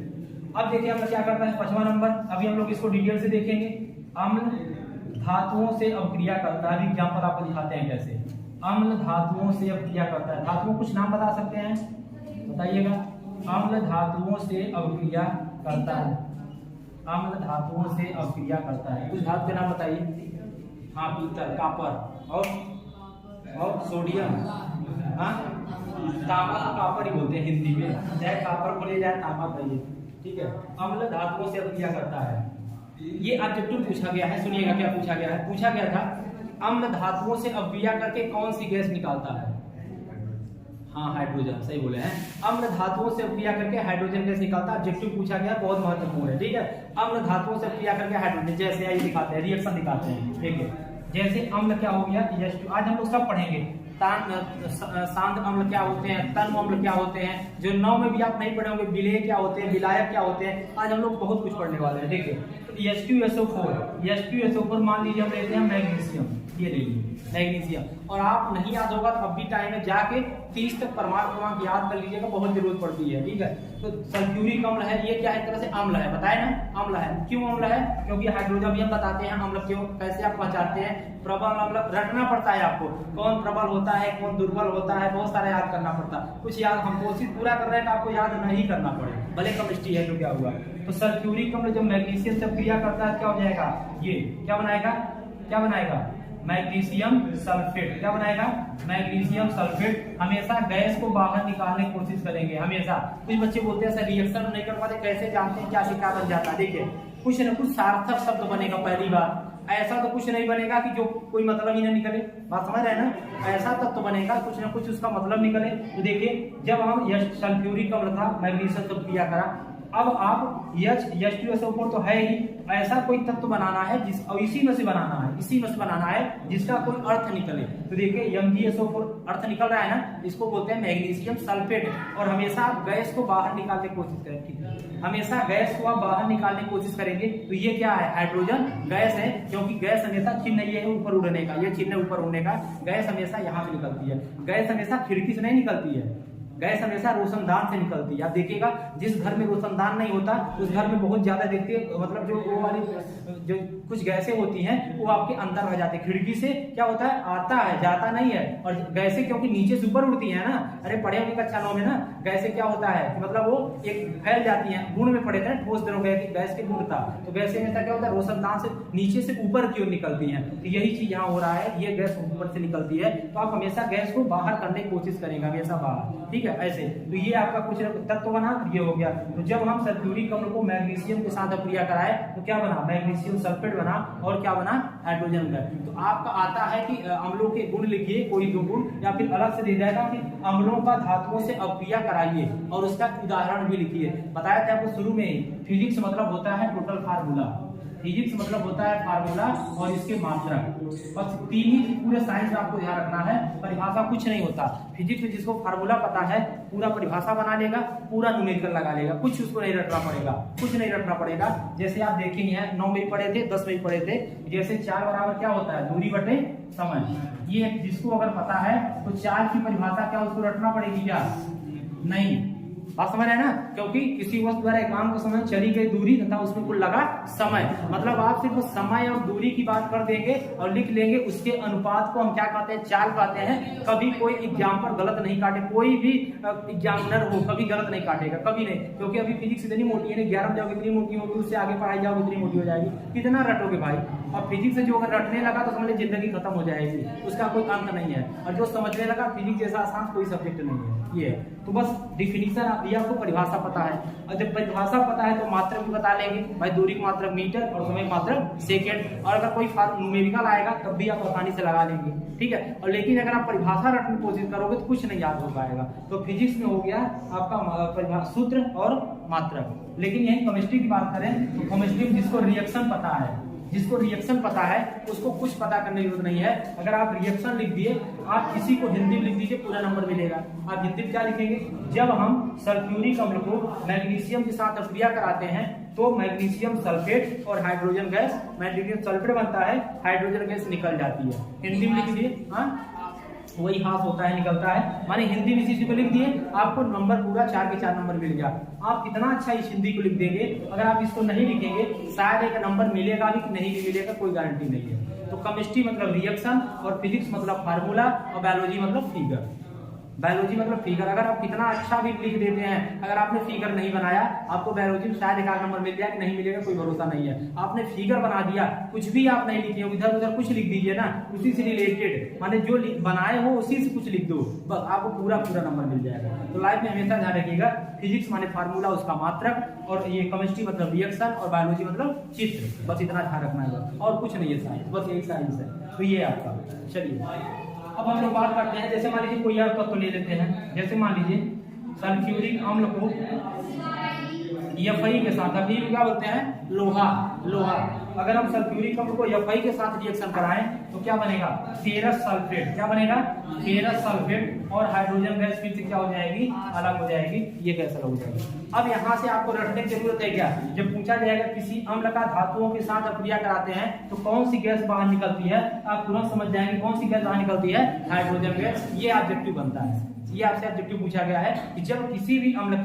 [SPEAKER 1] अब देखिए हम लोग क्या करता है 5वां नंबर। अभी हम लोग इसको डिटेल से देखेंगे। अम्ल धातुओं से अवक्रिया करता है। एग्जाम्पल आपको दिखाते हैं कैसे। अम्ल धातुओं से अवक्रिया करता है। धातुओं कुछ नाम बता सकते हैं, बताइएगा। अम्ल धातुओं से अवक्रिया करता है। अम्ल धातुओं से अवक्रिया करता है। कुछ धातु के नाम बताइए। हाँ, पीतल, कॉपर और सोडियम। हाँ, तांबा को कॉपर ही बोलते हैं हिंदी में, चाहे कॉपर बोले जाए तांबा कहिए, ठीक है। अम्ल धातुओं से अवक्रिया करता है। ये ऑब्जेक्टिव पूछा गया है, सुनिएगा क्या पूछा गया है। पूछा गया था अम्ल धातुओं से अवक्रिया करके कौन सी गैस निकालता है? हाँ, हाइड्रोजन, सही बोले हैं। अम्ल धातुओं से अवक्रिया करके हाइड्रोजन गैस निकालता है। ऑब्जेक्टिव पूछा गया, बहुत महत्वपूर्ण है, ठीक है। अम्ल धातुओं से अवक्रिया करके हाइड्रोजन, जैसे ये दिखाते हैं, रिएक्शन दिखाते हैं, ठीक है। जैसे अम्ल क्या हो गया? H2। आज हम लोग सब पढ़ेंगे। शांत अम्ल क्या होते हैं, तन्म अम्ल क्या होते हैं, जो 9 में भी आप नहीं पढ़े होंगे। विलेय क्या होते हैं, विलायक क्या होते हैं, आज हम लोग बहुत कुछ पढ़ने वाले हैं, ठीक है। H2SO4 मान लीजिए हम लेते हैं मैग्नीशियम, ये ले लीजिए मैग्नीशियम। और आप नहीं याद होगा तो अब भी टाइम में जाके 30 तक परमाणु क्रमांक याद कर लीजिएगा, बहुत जरूरत पड़ती है, ठीक है। तो सल्फ्यूरिक अम्ल है, ये क्या है? एक तरह से अम्ल है, बताए ना अम्ल है। क्यों अम्ल है? क्योंकि हाइड्रोजन भी हम बताते हैं अम्ल क्यों, कैसे आप पहचानते हैं। प्रबल अम्ल रटना पड़ता है आपको, कौन प्रबल होता है, कौन दुर्बल होता है, बहुत सारा याद करना पड़ता है। कुछ याद हम कोशिश पूरा कर रहे हैं, आपको याद नहीं करना पड़े, भले केमिस्ट्री है तो क्या हुआ। तो सल्फ्यूरिक अम्ल जब मैग्नीशियम से क्रिया करता है क्या हो जाएगा? ये क्या बनाएगा? क्या बनाएगा? Magnesium sulphate. क्या बनाएगा? Magnesium sulphate. हमेशा गैस को बाहर निकालने की कोशिश करेंगे, हमेशा। कुछ बच्चे बोलते हैं सर रिएक्शन नहीं कर पाते, कैसे जानते हैं क्या सिक्का बन जाता है? देखिए, कुछ न कुछ सार्थक शब्द बनेगा पहली बार। ऐसा तो कुछ नहीं बनेगा कि जो कोई मतलब ही ना निकले, बात समझ रहे हैं ना। ऐसा तत्व तो बनेगा कुछ ना कुछ उसका मतलब निकले। तो देखिए, जब हम सल्फ्यूरिक अम्ल था, मैग्नीशियम से क्रिया करा, अब आप H2SO4 तो है ही, ऐसा कोई तत्व बनाना है जिस, और इसी में से बनाना है, इसी में से बनाना है जिसका कोई अर्थ निकले। तो देखिए MgSO4 अर्थ निकल रहा है ना, इसको बोलते हैं मैग्नीशियम सल्फेट। और हमेशा आप गैस को बाहर निकालने की कोशिश करें, ठीक है। हमेशा गैस को आप बाहर निकालने की कोशिश करेंगे। तो ये क्या है? हाइड्रोजन गैस है, क्योंकि गैस हमेशा चिन्ह ये है ऊपर उड़ने का, ये चिन्ह ऊपर उड़ने का। गैस हमेशा यहाँ से निकलती है, गैस हमेशा खिड़की से नहीं निकलती है, गैस हमेशा रोशनदान से निकलती है। आप देखिएगा जिस घर में रोशनदान नहीं होता उस घर में बहुत ज्यादा देखते, मतलब जो वो वाली जो कुछ गैसें होती हैं वो आपके अंदर रह जाती है। खिड़की से क्या होता है? आता है, जाता नहीं है। और गैसें क्योंकि नीचे से ऊपर उड़ती है ना, अरे पढ़े होंगे कक्षा 9 में ना, गैसें क्या होता है कि मतलब वो एक फैल जाती है। गुण में पढ़े थे ठोस द्रव गैस के गुण था। तो गैसें हमेशा क्या होता है? रोशनदान से नीचे से ऊपर की ओर निकलती है। तो यही चीज यहाँ हो रहा है, ये गैस ऊपर से निकलती है। तो आप हमेशा गैस को बाहर करने की कोशिश करेंगे, हमेशा बाहर, ठीक है। ऐसे तो ये आपका कुछ तत्व बना, ये हो गया। तो जब हम सल्फ्यूरिक अम्ल को मैग्नीशियम के साथ अभिक्रिया कराए तो क्या बना? मैग्नीशियम सल्फेट बना। और क्या बना? Hydrogen gas. तो आपका आता है कि अम्लों के गुण लिखिए, कोई 2 गुण, या फिर अलग से दे जाएगा कि अम्लों का धातुओं से अभिक्रिया कराइए और उसका उदाहरण भी लिखिए। बताया था आपको शुरू में ही, फिजिक्स मतलब होता है टोटल फार्मूला। फिजिक्स मतलब होता है फार्मूला और इसके मात्रक। बस तीन ही पूरे साइंस में आपको ध्यान रखना है, परिभाषा कुछ नहीं होता। फिजिक्स में जिसको फार्मूला पता है पूरा परिभाषा बना लेगा, पूरा न्यूमेरिकल लगा लेगा, कुछ उसको नहीं रटना पड़ेगा, कुछ नहीं रटना पड़ेगा। जैसे आप देखेंगे 9 में पढ़े थे, 10 में पढ़े थे, जैसे 4 बराबर क्या होता है, दूरी बटे समय। ये जिसको अगर पता है तो 4 की परिभाषा क्या उसको रटना पड़ेगी क्या? नहीं। बात समझ रहे हैं ना? क्योंकि किसी वस्तु द्वारा एकांक समय चली गई दूरी तथा उसमें कुल लगा समय, मतलब आप सिर्फ समय और दूरी की बात कर देंगे और लिख लेंगे, उसके अनुपात को हम क्या कहते हैं, चाल कहते हैं। कभी कोई एग्जाम्पल गलत नहीं काटे, कोई भी एग्जामिनर हो कभी गलत नहीं काटेगा, कभी नहीं, क्योंकि अभी फिजिक्स इतनी मोटी है, 11 में जाओगे इतनी मोटी होगी, उससे आगे पढ़ाई जाओगे इतनी मोटी हो जाएगी, कितना रटोगे भाई। और फिजिक्स से जो अगर रटने लगा तो समझ जिंदगी खत्म हो जाएगी, उसका कोई अंत नहीं है। और जो समझने लगा, फिजिक्स जैसा आसान कोई सब्जेक्ट नहीं है। ये तो बस डिफिनीशन आप दिया, आपको परिभाषा पता है, और जब परिभाषा पता है तो मात्रक भी बता लेंगे भाई, दूरी की मात्रक मीटर और समय मात्रक सेकंड। और अगर कोई न्यूमेरिकल आएगा तब भी आप आसानी से लगा लेंगे, ठीक है। और लेकिन अगर आप परिभाषा रटने की कोशिश करोगे तो कुछ नहीं याद हो पाएगा। तो फिजिक्स में हो गया आपका सूत्र और मात्रक। लेकिन यही केमिस्ट्री की बात करें तो केमिस्ट्री में जिसको रिएक्शन पता है, जिसको रिएक्शन पता है उसको कुछ पता करने की जरूरत नहीं है। अगर आप रिएक्शन लिख दिए, आप किसी को हिंदी में लिख दीजिए, पूरा नंबर मिलेगा। आप हिंदी में क्या लिखेंगे, जब हम सल्फ्यूरिक अम्ल को मैग्नीशियम के साथ अभिक्रिया कराते हैं तो मैग्नीशियम सल्फेट और हाइड्रोजन गैस, मैग्नीशियम सल्फेट बनता है, हाइड्रोजन गैस निकल जाती है। हिंदी में लिख दिए, हाँ वही हाफ होता है, निकलता है, माने हिंदी में इसी को लिख दिए, आपको नंबर पूरा 4 के 4 नंबर मिल गया। आप कितना अच्छा इस हिंदी को लिख देंगे, अगर आप इसको नहीं लिखेंगे शायद एक नंबर मिलेगा भी कि नहीं भी मिलेगा, कोई गारंटी नहीं है। तो केमिस्ट्री मतलब रिएक्शन और फिजिक्स मतलब फार्मूला और बायोलॉजी मतलब फिगर। बायोलॉजी मतलब फिगर, अगर आप कितना अच्छा भी लिख देते हैं, अगर आपने फिगर नहीं बनाया आपको बायोलॉजी में शायद 1 नंबर मिल जाए कि नहीं मिलेगा, कोई भरोसा नहीं है। आपने फिगर बना दिया, कुछ भी आप नहीं लिखे, इधर उधर कुछ लिख दीजिए ना, उसी से रिलेटेड, माने जो बनाए हो उसी से कुछ लिख दो, बस आपको पूरा नंबर मिल जाएगा। तो लाइफ में हमेशा ध्यान रखिएगा, फिजिक्स माने फार्मूला उसका मात्रक, और ये केमिस्ट्री मतलब रिएक्शन, और बायोलॉजी मतलब चित्र, बस इतना ध्यान रखना है, और कुछ नहीं है साइंस, बस यही साइंस है। तो ये आपका, चलिए अब हम लोग बात करते हैं, जैसे मान लीजिए कोई और तत्व ले लेते हैं, जैसे मान लीजिए सल्फ्यूरिक अम्ल को Fe के साथ, अभी क्या बोलते हैं, लोहा। अगर हम सल्फ्यूरिक अम्ल को Fe के साथ रिएक्शन कराएं तो क्या बनेगा, फेरस सल्फेट। क्या बनेगा, फेरस सल्फेट, और हाइड्रोजन गैस फिर से क्या हो जाएगी, अलग हो जाएगी, ये गैस अलग हो जाएगी। अब यहाँ से आपको रटने की जरूरत है क्या, जब पूछा जाएगा किसी अम्ल का धातुओं के साथ अभिक्रिया कराते हैं तो कौन सी गैस बाहर निकलती है, आप तुरंत समझ जाएंगे कौन सी गैस बाहर निकलती है, हाइड्रोजन गैस। ये ऑब्जेक्टिव बनता है, ये आपसे ऑब्जेक्टिव पूछा गया है कि जब किसी भी अम्ल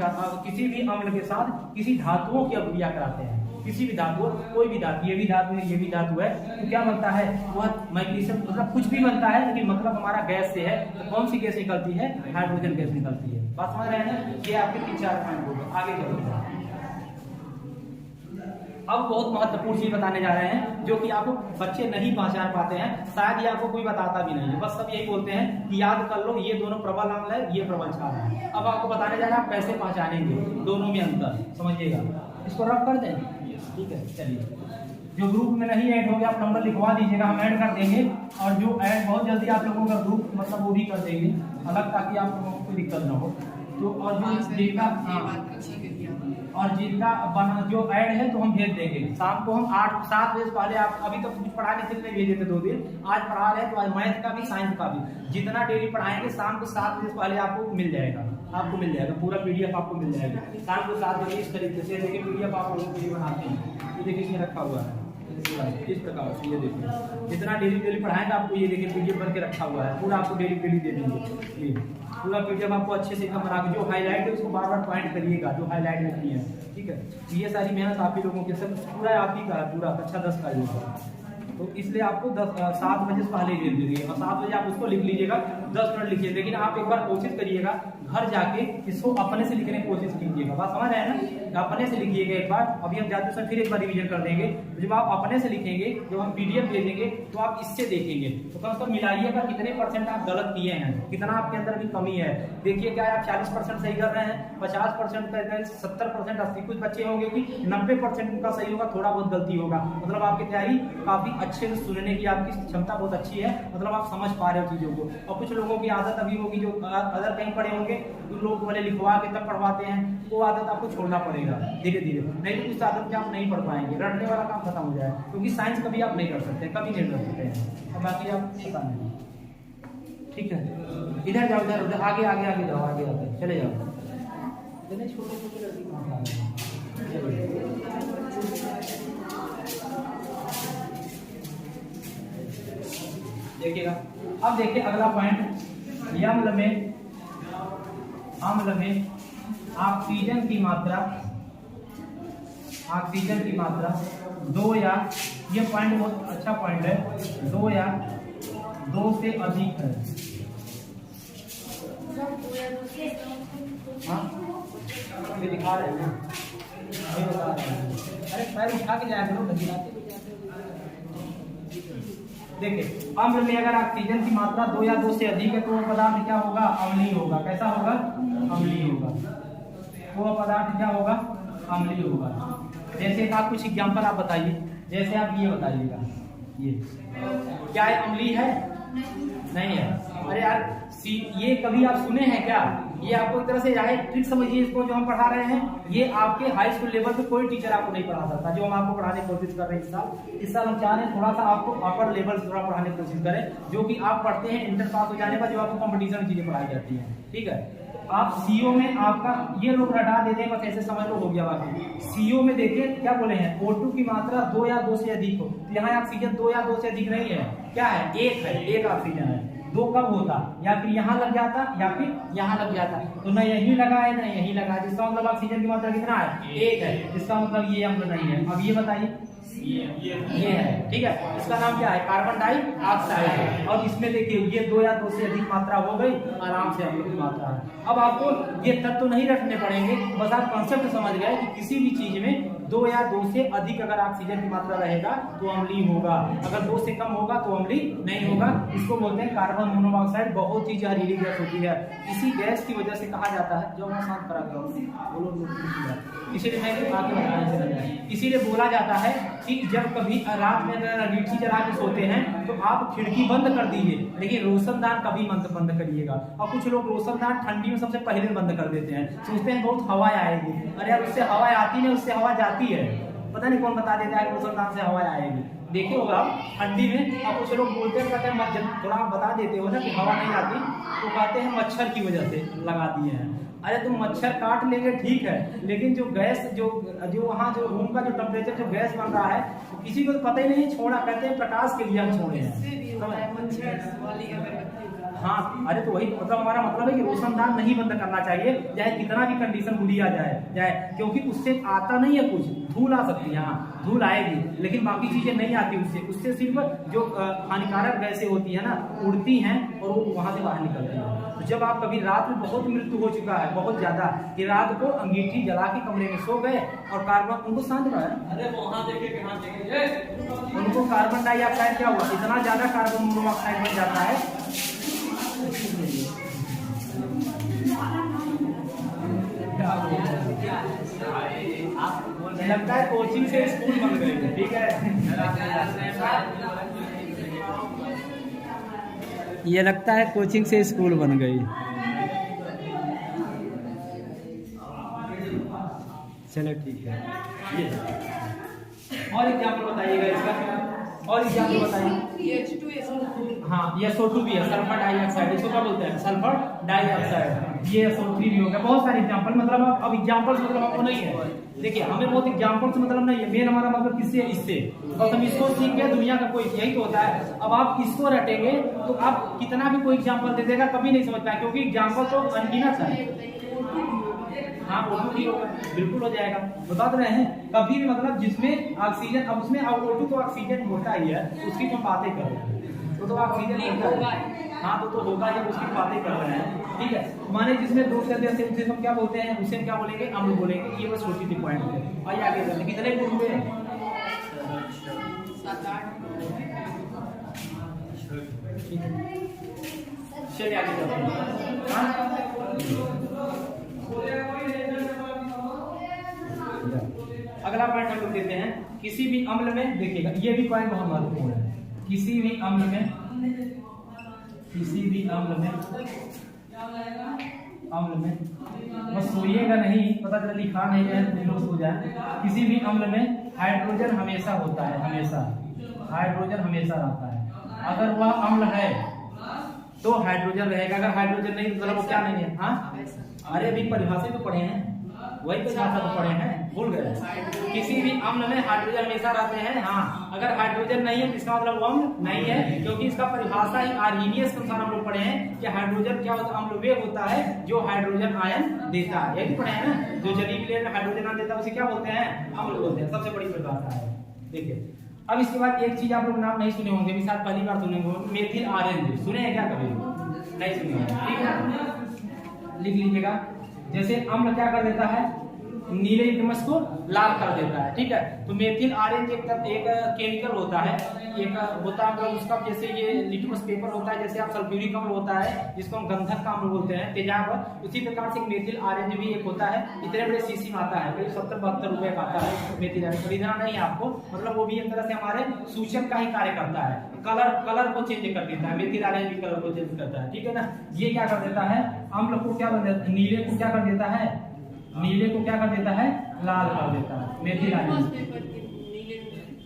[SPEAKER 1] के साथ किसी धातुओं की अभिक्रिया कराते हैं, किसी भी धातु, कोई भी धातु, ये भी धातु है, ये भी धातु है, तो क्या बनता है, वह मैग्नीशियम, मतलब कुछ भी बनता है, लेकिन मतलब हमारा गैस से है, तो कौन सी गैस निकलती है, हाइड्रोजन गैस निकलती है। बात समझ रहे हैं, ये आपके 3-4 पॉइंट हो गए। आगे चलो, अब बहुत महत्वपूर्ण चीज बताने जा रहे हैं जो कि आपको बच्चे नहीं पहचान पाते हैं, शायद ये आपको कोई बताता भी नहीं है, बस सब यही बोलते हैं कि याद कर लो ये दोनों प्रबल अम्ल है, ये प्रबल क्षार है। अब आपको बताने जा रहे हैं आप कैसे पहचानेंगे दोनों में अंतर, समझिएगा। इसको रफ कर दें, ठीक है। चलिए, जो ग्रुप में नहीं ऐड हो गया आप नंबर लिखवा दीजिएगा, हम ऐड कर देंगे, और जो ऐड बहुत जल्दी आप लोगों का ग्रुप मतलब वो भी कर देंगे अलग, ताकि आप लोगों को कोई दिक्कत ना हो। तो और जो जिनका बना जो ऐड है तो हम भेज देंगे शाम को, हम 8-7 बजे पहले। आप अभी तक कुछ पढ़ा नहीं थे, भेजे थे 2 दिन, आज पढ़ा रहे हैं तो आज मैथ का भी साइंस का भी जितना डेली पढ़ाएंगे शाम को 7 बजे पहले आपको मिल जाएगा, पूरा PDF आपको मिल जाएगा शाम को 7 बजे। इस तरीके से देखिए PDF आप लोगों के लिए बनाते हैं, ये देखिए इसमें रखा हुआ है इस प्रकार से, ये देखिए जितना डेली पढ़ाएगा आपको, ये देखिए PDF भर के रखा हुआ है, पूरा आपको डेली दे देंगे। ये पूरा PDF आपको अच्छे से एकदम बना के, जो हाईलाइट है उसको बार-बार पॉइंट करिएगा, जो हाईलाइट रहती है, ठीक है। ये सारी मेहनत आप ही लोगों के, सब पूरा आप ही का है, पूरा कक्षा 10 का ही होगा। तो इसलिए आपको 7 बजे से पहले ही दे दीजिएगा, और 7 बजे आप उसको लिख लीजिएगा, 10 मिनट लिखिए। लेकिन आप एक बार कोशिश करिएगा घर जाके इसको अपने से लिखने की कोशिश कीजिएगा, बात समझ रहे हैं ना, अपने से लिखिएगा एक बार। अभी हम जाते हैं फिर एक बार रिवीजन कर देंगे। जब आप अपने से लिखेंगे, जब हम PDF भेजेंगे तो आप इससे देखेंगे तो कम से कम मिलाइएगा कितने % आप गलत किए हैं, कितना आपके अंदर भी कमी है। देखिए क्या आप 40% सही कर रहे हैं, 50% कर रहे हैं, 70%, 80, कुछ बच्चे होंगे कि 90% उनका सही होगा, थोड़ा बहुत गलती होगा, मतलब आपकी तैयारी काफी अच्छे से सुनने की आपकी क्षमता बहुत अच्छी है, मतलब आप समझ पा रहे हो चीज़ों को। और कुछ लोगों की आदत अभी होगी जो अदर कहीं पढ़े होंगे, तो लोग वाले लिखवा के तब पढ़वाते हैं, वो आदत आपको छोड़ना पड़ेगा धीरे धीरे, नहीं तो उस आदत में आप नहीं पढ़ पाएंगे, रटने वाला काम खत्म हो जाए, क्योंकि साइंस कभी आप नहीं कर सकते, कभी नहीं कर सकते हैं। और बाकी आप पता नहीं, ठीक है। इधर जाओ, इधर उधर, आगे आगे आगे जाओ, आगे आगे चले जाओ। छोटे छोटे लड़की कहाँ जा रहे हैं? देखिएगा, अब देखिए अगला पॉइंट, अम्ल में ऑक्सीजन की मात्रा 2 या, ये पॉइंट बहुत अच्छा पॉइंट है, 2 या 2 से अधिक है। हाँ ये दिखा रहे हैं ना, ये बता रहे हैं। अरे पैर उठा के जाया करो, देखिए अम्ल में अगर ऑक्सीजन की मात्रा 2 या 2 से अधिक है तो वो पदार्थ क्या होगा? अम्लीय होगा। कैसा होगा? अम्लीय होगा। वो पदार्थ क्या होगा? अम्लीय होगा। जैसे आप कुछ एग्जांपल आप बताइए, जैसे आप ये बताइएगा, ये क्या है? अम्लीय है? नहीं है। अरे यार ये कभी आप सुने हैं क्या? ये आपको एक तरह से ट्रिक समझिए इसको, जो हम पढ़ा रहे हैं ये आपके हाई स्कूल लेवल पे कोई टीचर आपको नहीं पढ़ा सकता, जो हम आपको पढ़ाने की कोशिश कर रहे हैं इस साल हम चाह रहे हैं थोड़ा सा आपको अपर लेवल से थोड़ा पढ़ाने की कोशिश करें, जो कि आप पढ़ते हैं इंटर पास हो जाने पर, जो आपको कंपटीशन में चीजें पढ़ाई जाती है, ठीक है। आप सीओ में आपका ये लोग रटा देते हैं, बस ऐसे समझ लो हो गया। बाकी सीओ में देखिए क्या बोले हैं, O2 की मात्रा 2 या 2 से अधिक हो, तो यहाँ ऑक्सीजन 2 या 2 से अधिक नहीं है, क्या है? 1 है, 1 ऑक्सीजन है। 2 कब होता? या फिर यहाँ लग जाता या फिर यहाँ लग जाता, तो न यहीं लगा है न यहीं लगा है, जिसका मतलब ऑक्सीजन की मात्रा कितना है? 1 है। इसका मतलब ये अम्ल नहीं है। अब ये बताइए, ये है, ठीक है। इसका नाम क्या है? कार्बन डाइऑक्साइड है। और इसमें देखिए ये 2 या 2 से अधिक मात्रा हो गई, आराम से अम्ल की मात्रा है। अब आपको ये तत्व तो नहीं रखने पड़ेंगे, बस आप कंसेप्ट समझ गए कि किसी भी चीज में 2 या 2 से अधिक अगर ऑक्सीजन की मात्रा रहेगा तो अम्लीय होगा, अगर 2 से कम होगा तो अम्लीय नहीं होगा। इसको बोलते हैं कार्बन मोनोऑक्साइड। बहुत ही जहरीली गैस होती है, इसी गैस की वजह से कहा जाता है, जो मैं शांत करा गया इसीलिए मैं आगे बताने चला जाए, इसीलिए बोला जाता है कि जब कभी रात में अगर अंगीठी जला के सोते हैं तो आप खिड़की बंद कर दीजिए, लेकिन रोशनदान कभी बंद करिएगा। और कुछ लोग रोशनदान ठंडी में सबसे पहले बंद कर देते हैं, सोचते हैं बहुत हवा आएगी। अरे यार उससे हवा आती नहीं, उससे हवा जाती है। पता नहीं कौन बता देता है कि रोशनदान से हवा आएगी। देखिए होगा आप ठंडी में, और कुछ लोग बोलते हैं कहते हैं थोड़ा आप बता देते हो ना कि हवा नहीं आती, तो कहते हैं मच्छर की वजह से लगा दिए हैं। अरे तुम मच्छर काट लेंगे ठीक है, लेकिन जो गैस जो वहाँ जो रूम का जो टेम्परेचर जो गैस बन रहा है तो किसी को तो पता ही नहीं छोड़ा, कहते हैं प्रकाश के लिए हम छोड़े हैं। हाँ अरे तो वही मतलब हमारा मतलब है कि रोशनदान नहीं बंद करना चाहिए, चाहे कितना भी कंडीशन बुरी आ जाए, क्योंकि उससे आता नहीं है कुछ, धूल आ सकती है, हाँ धूल आएगी, लेकिन बाकी चीजें नहीं आती उससे सिर्फ जो हानिकारक गैसें होती है ना उड़ती हैं और वो वहां से बाहर निकलती है। तो जब आप कभी रात में बहुत मृत्यु हो चुका है बहुत ज्यादा, कि रात को अंगीठी जला के कमरे में सो गए और कार्बन उनको शांत रहा है, अरे वहां देखे उनको कार्बन डाइऑक्साइड क्या हुआ, इतना ज्यादा कार्बन मोनोऑक्साइड बन जाता है। लगता है कोचिंग से स्कूल बन गए, ठीक है। ये लगता है कोचिंग से स्कूल बन गई। चलो ठीक है, ये और एग्जाम्पल बताइएगा इसका, और एग्जाम्पल बताइए। हाँ ये SO2 भी है, सल्फर डाइऑक्साइड, इसको क्या बोलते हैं? Sulphur dioxide. ये SO3 भी हो गया। बहुत सारे एग्जाम्पल, मतलब अब एग्जाम्पल्स मतलब आपको नहीं है। देखिए हमें बहुत एग्जाम्पल्स मतलब नहीं है, मेन हमारा मतलब किससे? इससे। बस हम इसको सीख गए, दुनिया का कोई यही तो होता है। अब आप इसको रटेंगे तो आप कितना भी कोई एग्जाम्पल दे देगा कभी नहीं समझ पाए, क्योंकि एग्जाम्पल तो अनगिनत है। हाँ O2 भी होगा, बिल्कुल हो जाएगा। बता रहे हैं कभी भी मतलब जिसमें ऑक्सीजन, अब उसमें O2 तो ऑक्सीजन होता ही है, उसकी तो बातें कर रहे हैं, तो ऑक्सीजन होता है, हाँ तो होगा जब उसकी बातें कर रहे हैं, ठीक है। माने जिसमें 2 से अधिक, उसे हम क्या बोलते हैं? उसे क्या बोलेंगे? अम्ल बोलेंगे। ये बस छोटी सी पॉइंट है। आइए आगे चलते, कितने गुण हुए? 7-8। चलिए आगे चलते हैं। अगला पॉइंट हम लोग देते हैं, किसी भी अम्ल में देखिएगा, ये भी पॉइंट बहुत महत्वपूर्ण है। किसी भी अम्ल में बस सोइएगा नहीं, पता चला लिखा नहीं है तो लोग सो जाए। किसी भी अम्ल में हाइड्रोजन हमेशा होता है, हमेशा हाइड्रोजन हमेशा रहता है। अगर वह अम्ल है तो हाइड्रोजन रहेगा, अगर हाइड्रोजन नहीं तो मतलब वो क्या नहीं है। हाँ, अरे अभी परिभाषा तो पढ़े हैं, वही परिभाषा तो पढ़े हैं, भूल गए। किसी भी अम्ल में हाइड्रोजन हमेशा रहते हैं। हाँ, अगर हाइड्रोजन नहीं है तो इसका मतलब वो अम्ल नहीं है, क्योंकि इसका परिभाषा ही आर्हेनियस के अनुसार हम लोग पढ़े हैं कि हाइड्रोजन क्या होता है, अम्ल वे होता है जो हाइड्रोजन आयन देता है। यही पढ़े हैं ना, जो जलीय लेयर में हाइड्रोजन आयन देता है उसे क्या बोलते हैं, अम्ल बोलते हैं। सबसे बड़ी परिभाषा है। देखिए अब इसके बाद एक चीज आप लोग नाम नहीं सुने होंगे, अभी शायद पहली बार सुने होंगे, मेथिल आरएनए। सुने हैं क्या कभी? नहीं सुने होंगे, ठीक है, लिख लीजिएगा। जैसे अम्ल क्या कर देता है, नीले लिटमस को लाल कर देता है, ठीक है। तो मेथिल आरएनए एक केमिकल होता है, एक होता है उसका, जैसे ये लिटमस पेपर होता है, जैसे आप सल्फ्यूरिक अम्ल होता है जिसको हम गंधक का अम्ल बोलते हैं, तेजाब, उसी प्रकार से मेथिल आरएनए भी एक होता है। इतने बड़े शीशी में आता है, करीब 70-72 रुपए का आता है मेथिल आरएनए, खरीदना नहीं है आपको, मतलब वो भी एक तरह से हमारे सूचक का ही कार्य करता है। कलर को चेंज कर देता है, मेथिल आरएनए भी कलर को चेंज करता है, ठीक है ना। ये क्या कर देता है, अम्ल को क्या कर देता है, नीले को क्या कर देता है, नीले को क्या कर देता है, लाल कर देता है मेथिल आरएनए।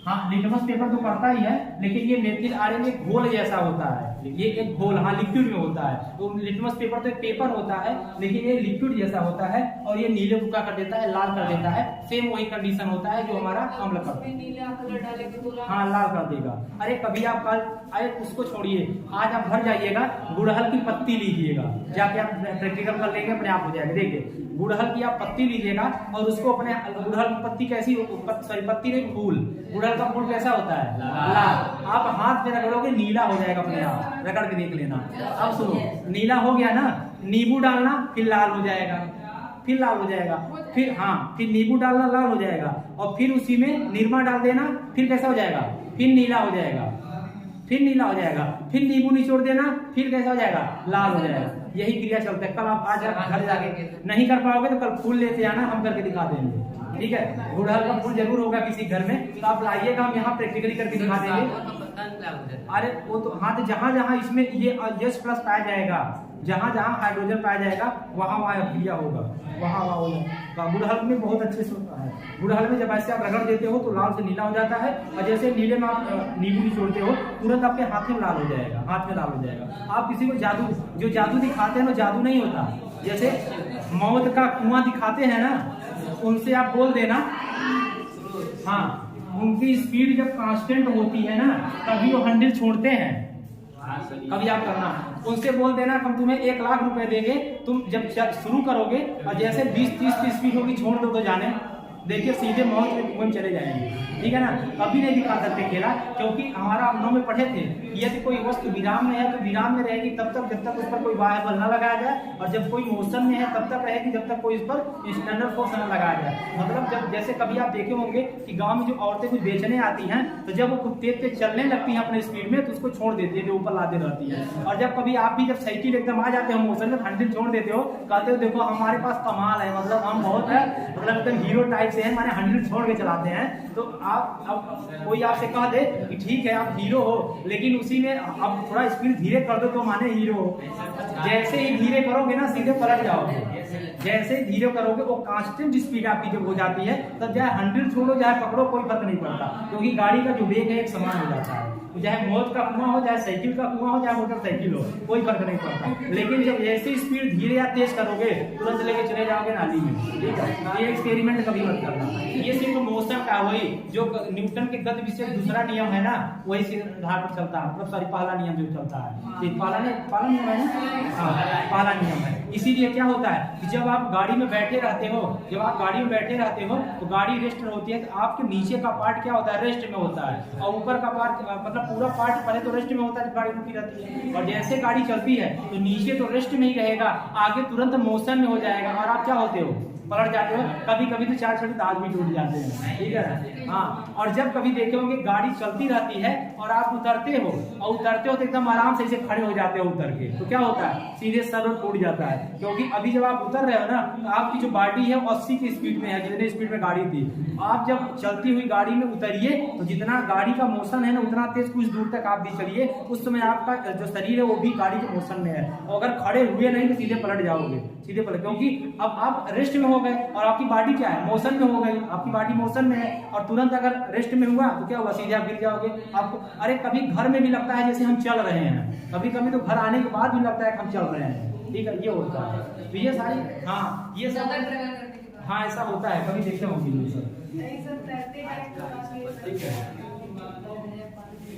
[SPEAKER 1] हाँ, लिटमस पेपर तो करता ही है, लेकिन ये मेथिल आरएनए घोल जैसा होता है, ये एक घोल, हाँ, लिक्विड में होता है। तो लिटमस पेपर तो एक पेपर होता है, लेकिन ये लिक्विड जैसा होता है, और ये नीले को क्या कर देता है, लाल कर देता है। सेम वही कंडीशन होता है जो हमारा अम्ल करता है, हाँ, लाल कर देगा। अरे कभी आप कल, अरे उसको छोड़िए, आज आप घर जाइएगा, गुड़हल की पत्ती लीजिएगा, जाके आप प्रैक्टिकल कर लेंगे, अपने आप हो जाएगा। देखिए गुड़हल की आप पत्ती लीजिएगा और उसको अपने, गुड़हल की पत्ती कैसी, सॉरी पत्ती नहीं, फूल, गुड़हल का फूल कैसा होता है, लाल। आप हाथ में रगड़ोगे नीला हो जाएगा, अपने आप रगड़ के देख लेना। अब सुनो, नीला हो गया ना, नींबू डालना, फिर लाल हो जाएगा, फिर लाल हो जाएगा, फिर हाँ, फिर नींबू डालना, लाल हो जाएगा, और फिर उसी में निरमा डाल देना, फिर कैसा हो जाएगा, फिर नीला हो जाएगा, फिर नीला हो जाएगा, फिर नींबू निचोड़ देना, फिर कैसा हो जाएगा, लाल हो जाएगा। यही क्रिया चलता है। कल आप आज घर जाके नहीं कर पाओगे तो कल फूल लेते आना, हम करके दिखा देंगे, ठीक है। गुड़हल का फूल जरूर होगा किसी घर में, तो आप लाइएगा, हम यहाँ प्रैक्टिकली करके दिखा देंगे। अरे वो तो हाँ, तो जहाँ जहाँ इसमें ये H+ पाया जाएगा, जहाँ जहाँ हाइड्रोजन पाया जाएगा वहाँ वहाँ अभिक्रिया होगा, वहाँ वहाँ होगा। गुड़हल में बहुत अच्छे से होता है। गुड़हल में जब ऐसे आप रगड़ देते हो तो लाल से नीला हो जाता है, और जैसे नीले में आप नींबू निचोड़ते हो तुरंत आपके हाथ में लाल हो जाएगा, हाथ में लाल हो जाएगा। आप किसी को जो जादू दिखाते हैं वो जादू नहीं होता। जैसे मौत का कुआं दिखाते हैं ना, उनसे आप बोल देना, हाँ, उनकी स्पीड जब कांस्टेंट होती है ना तभी वो हैंडल छोड़ते हैं। कभी आप करना, उनसे बोल देना हम तुम्हें 1 लाख रुपए देंगे, तुम जब शुरू करोगे और जैसे 20-30 की स्पीड होगी छोड़ दो तो जाने, देखिए सीधे मौत के कुएं में चले जाएंगे, ठीक है ना। कभी नहीं दिखा सकते खेला, क्योंकि हमारा हम लोग में पढ़े थे यदि कोई वस्तु विराम में है तो विराम में रहेगी तब तक जब तक उस पर कोई बाह्य बल न लगाया जाए, और जब कोई मोशन में है तब तक रहेगी जब तक कोई इस पर एक्सटर्नल फोर्स न लगाया जाए। मतलब जब जैसे कभी आप देखे होंगे कि गांव में जो औरतें कुछ बेचने आती हैं तो जब वो खुद तेज चलने लगती हैं अपने स्पीड में तो उसको छोड़ देती है, जो ऊपर लादे रहती है। और जब कभी आप भी जब साइकिल एकदम आ जाते हो मोशन में, हैंडल छोड़ देते हो, कहते हो देखो हमारे पास कमाल है, मतलब हम बहुत है, मतलब एकदम हीरो टाइप से हैं, माने हैंडल छोड़ के चलाते हैं। तो आप, अब कोई आपसे कह दे कि ठीक है आप हीरो हो, लेकिन उसी में अब थोड़ा स्पीड धीरे कर दो तो माने हीरो हो। जैसे ही धीरे करोगे ना सीधे पलट जाओगे, जैसे ही धीरे करोगे वो कांस्टेंट स्पीड आपकी जब हो जाती है तब चाहे हैंडल छोड़ो चाहे पकड़ो कोई फर्क नहीं पड़ता, क्योंकि गाड़ी का जो वेग है एक समान हो जाता है। चाहे मौत का कुआं हो, चाहे साइकिल का कुआं हो, चाहे मोटरसाइकिल हो, कोई फर्क नहीं पड़ता। लेकिन जब जैसी स्पीड धीरे या तेज करोगे तुरंत लेके चले जाओगे नाली में, ठीक है। ये एक्सपेरिमेंट कभी मत करना। ये सिर्फ मोशन का, वही जो न्यूटन के गति विषय दूसरा नियम है ना, वही से आधार पर चलता है, मतलब सॉरी पहला नियम जो चलता है, पहला नियम है ना, हाँ पहला नियम है। इसीलिए क्या होता है कि जब आप गाड़ी में बैठे रहते हो, जब आप गाड़ी में बैठे रहते हो तो गाड़ी रेस्ट में होती है, तो आपके नीचे का पार्ट क्या होता है, रेस्ट में होता है, और ऊपर का पार्ट मतलब पूरा पार्ट पहले तो रेस्ट में होता है जब गाड़ी रुकी रहती है, और जैसे गाड़ी चलती है तो नीचे तो रेस्ट में ही रहेगा, आगे तुरंत मोशन में हो जाएगा और आप क्या होते हो, पलट जाते हो, कभी कभी तो 4 छोटे दांत भी टूट जाते हैं, ठीक है ना। हाँ, और जब कभी देखे होंगे गाड़ी चलती रहती है और आप उतरते हो और उतरते हो तो एकदम आराम से ऐसे खड़े हो जाते हो उतर के, तो क्या होता है सीधे सर टूट जाता है, क्योंकि अभी जब आप उतर रहे हो ना तो आपकी जो बॉडी है 80 की स्पीड में है, जितने स्पीड में गाड़ी थी। आप जब चलती हुई गाड़ी में उतरिए तो जितना गाड़ी का मोशन है ना उतना तेज कुछ दूर तक आप भी चलिए, उस समय आपका जो शरीर है वो भी गाड़ी के मोशन में है, और अगर खड़े हुए नहीं तो सीधे पलट जाओगे, सीधे पलट, क्योंकि अब आप रेस्ट में हो गए और आपकी बॉडी क्या है मोशन में हो गई, आपकी बॉडी मोशन में है, और तुरंत अगर रेस्ट में हुआ तो क्या हुआ सीधे आप गिर जाओगे। आपको अरे कभी घर में भी लगता है जैसे हम चल रहे हैं, कभी कभी तो घर आने के बाद भी लगता है कि हम चल रहे हैं, ठीक है, ये होता है। तो ये सारी हाँ ये सब हाँ ऐसा होता है, कभी देखते होंगे ठीक है।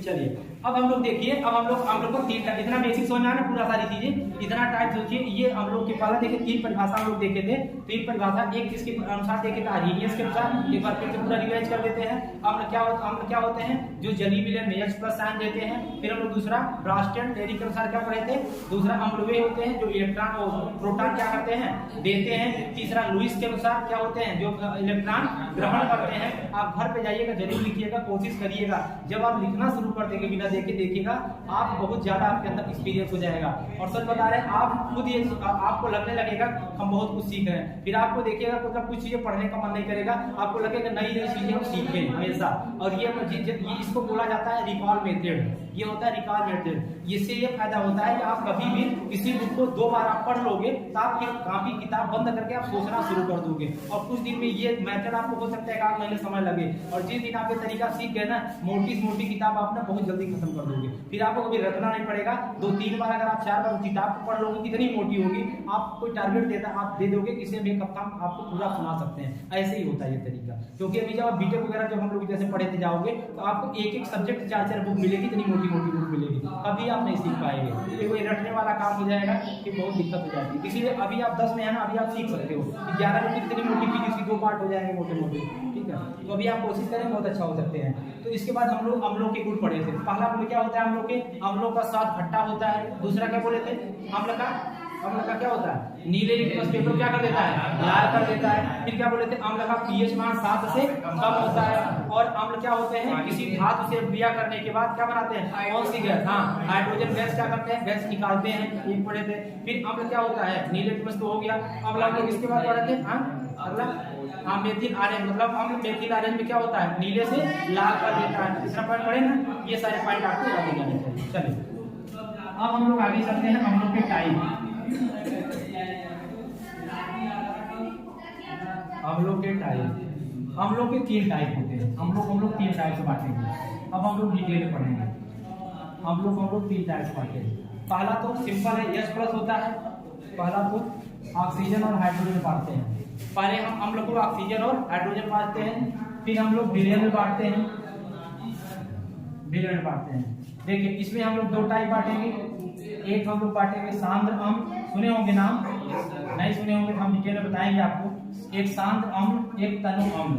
[SPEAKER 1] चलिए अब हम लोग देखिए, अब हम लोग को 3 टाइप, इतना बेसिक समझ में आना पूरा सारी चीजें, इतना टाइप सोचिए। ये हम लोग के पहला देखिए 3 परिभाषा हम लोग देखे थे, 3 परिभाषा, एक किसके अनुसार देखे थे आर्हीनियस के अनुसार, एक बार फिर से पूरा रिवाइज कर देते हैं। अम्ल क्या होते हैं जो जली विलयन में H+ आयन देते हैं। फिर हम लोग दूसरा ब्रास्टन टेरी के अनुसार क्या पढ़े थे, दूसरा अम्ल वे होते हैं जो इलेक्ट्रॉन और प्रोटॉन क्या करते हैं देते हैं। तीसरा लुईस के अनुसार क्या होते हैं जो इलेक्ट्रॉन ग्रहण करते हैं। आप घर पे जाइएगा जरूर लिखिएगा, कोशिश करिएगा, जब आप लिखना शुरू कर देंगे बिना देखे देखिएगा आप बहुत ज्यादा आपके अंदर एक्सपीरियंस हो जाएगा। और सच बता रहे हैं आप खुद ये आपको लगने लगेगा हम बहुत कुछ सीख रहे हैं, फिर आपको देखिएगा मतलब कुछ चीजें पढ़ने का मन नहीं करेगा, आपको लगेगा नई नई चीजें हम सीखें हमेशा। और ये इसको बोला जाता है रिकॉल मेथड, ये होता है रिकॉल मेथड। इससे ये फायदा होता है कि आप कभी भी किसी बुक को 2 बार आप पढ़ लोगे तो आप फिर काफी किताब बंद करके आप सोचना शुरू कर दोगे, और कुछ दिन में ये मेथड आपको हो सकता है 1 महीने समय लगे, और जिस दिन आप ये तरीका सीख गए ना मोटी से मोटी किताब आप ना बहुत जल्दी खत्म कर दोगे, फिर आपको कभी रटना नहीं पड़ेगा। 2-3 बार अगर आप 4 बार किताब पढ़ लोगे कितनी मोटी होगी, आप कोई टारगेट देता आप दे दोगे कि इसे हम एक हफ्ता आपको पूरा सुना सकते हैं। ऐसे ही होता है ये तरीका, क्योंकि अभी जब आप बीटेक वगैरह जब हम लोग जैसे पढ़ते जाओगे तो आपको एक सब्जेक्ट 4 बुक मिलेगी, इतनी मोटी बुक मिलेगी, कभी आप नहीं सीख पाएंगे, ये कोई रटने वाला काम हो जाएगा कि बहुत दिक्कत हो जाती है। इसीलिए अभी आप 10 में है ना, अभी आप सीख सकते हो 11 में कितनी मोटी फिजिक्स की 2 पार्ट हो जाएंगे मोटे मोटे, ठीक है। तो अभी आप कोशिश करें बहुत अच्छा हो सकते हैं। तो इसके बाद हम लोग अम्लों के गुण पढ़े थे। पहला गुण क्या होता है हम लोग के, अम्लों का स्वाद खट्टा होता है। दूसरा क्या बोले थे, अम्ल का क्या होता है नीले लिटमस पेपर क्या कर देता है लाल कर देता है। फिर क्या बोले थे अम्ल का pH मान 7 से कम होता है। और अम्ल क्या होते हैं किसी धातु से क्रिया करने के बाद क्या बनाते हैं कौन सी गैस, हाँ हाइड्रोजन गैस क्या करते हैं गैस निकालते हैं, ये पढ़े थे। फिर अम्ल क्या होता है नीले लिटमस तो हो गया। अम्ल हम लोग इसके बाद पढ़े थे अगला मेथिल आयन, मतलब अम्ल मेथिल आयन में क्या होता है नीले से लाल कर देता है। तीसरा पॉइंट पढ़े ना, ये सारे पॉइंट आपको याद हो जाने चाहिए। चलिए अब हम लोग आगे चलते हैं अम्लों के टाइप। अम्लों के टाइप, अम्लों के 3 टाइप होते हैं। हम लोग 3 टाइप से बांटेंगे। अब हम लोग डिटेल में पढ़ेंगे। हम लोग 3 टाइप से बांटेंगे। पहला तो सिंपल है H+ होता है। पहला तो ऑक्सीजन और हाइड्रोजन बांटते हैं। पहले हम लोग को ऑक्सीजन और हाइड्रोजन बांटते हैं, फिर हम लोग विलयन में बांटते हैं, विलयन में बांटते हैं। देखिए इसमें हम लोग 2 टाइप बांटेंगे। एक हम लोग बांटेंगे सांद्र अम्ल, सुने होंगे नाम, नहीं सुने होंगे तो हम डिटेल में बताएंगे आपको। एक सांद्र अम्ल, एक तनु अम्ल,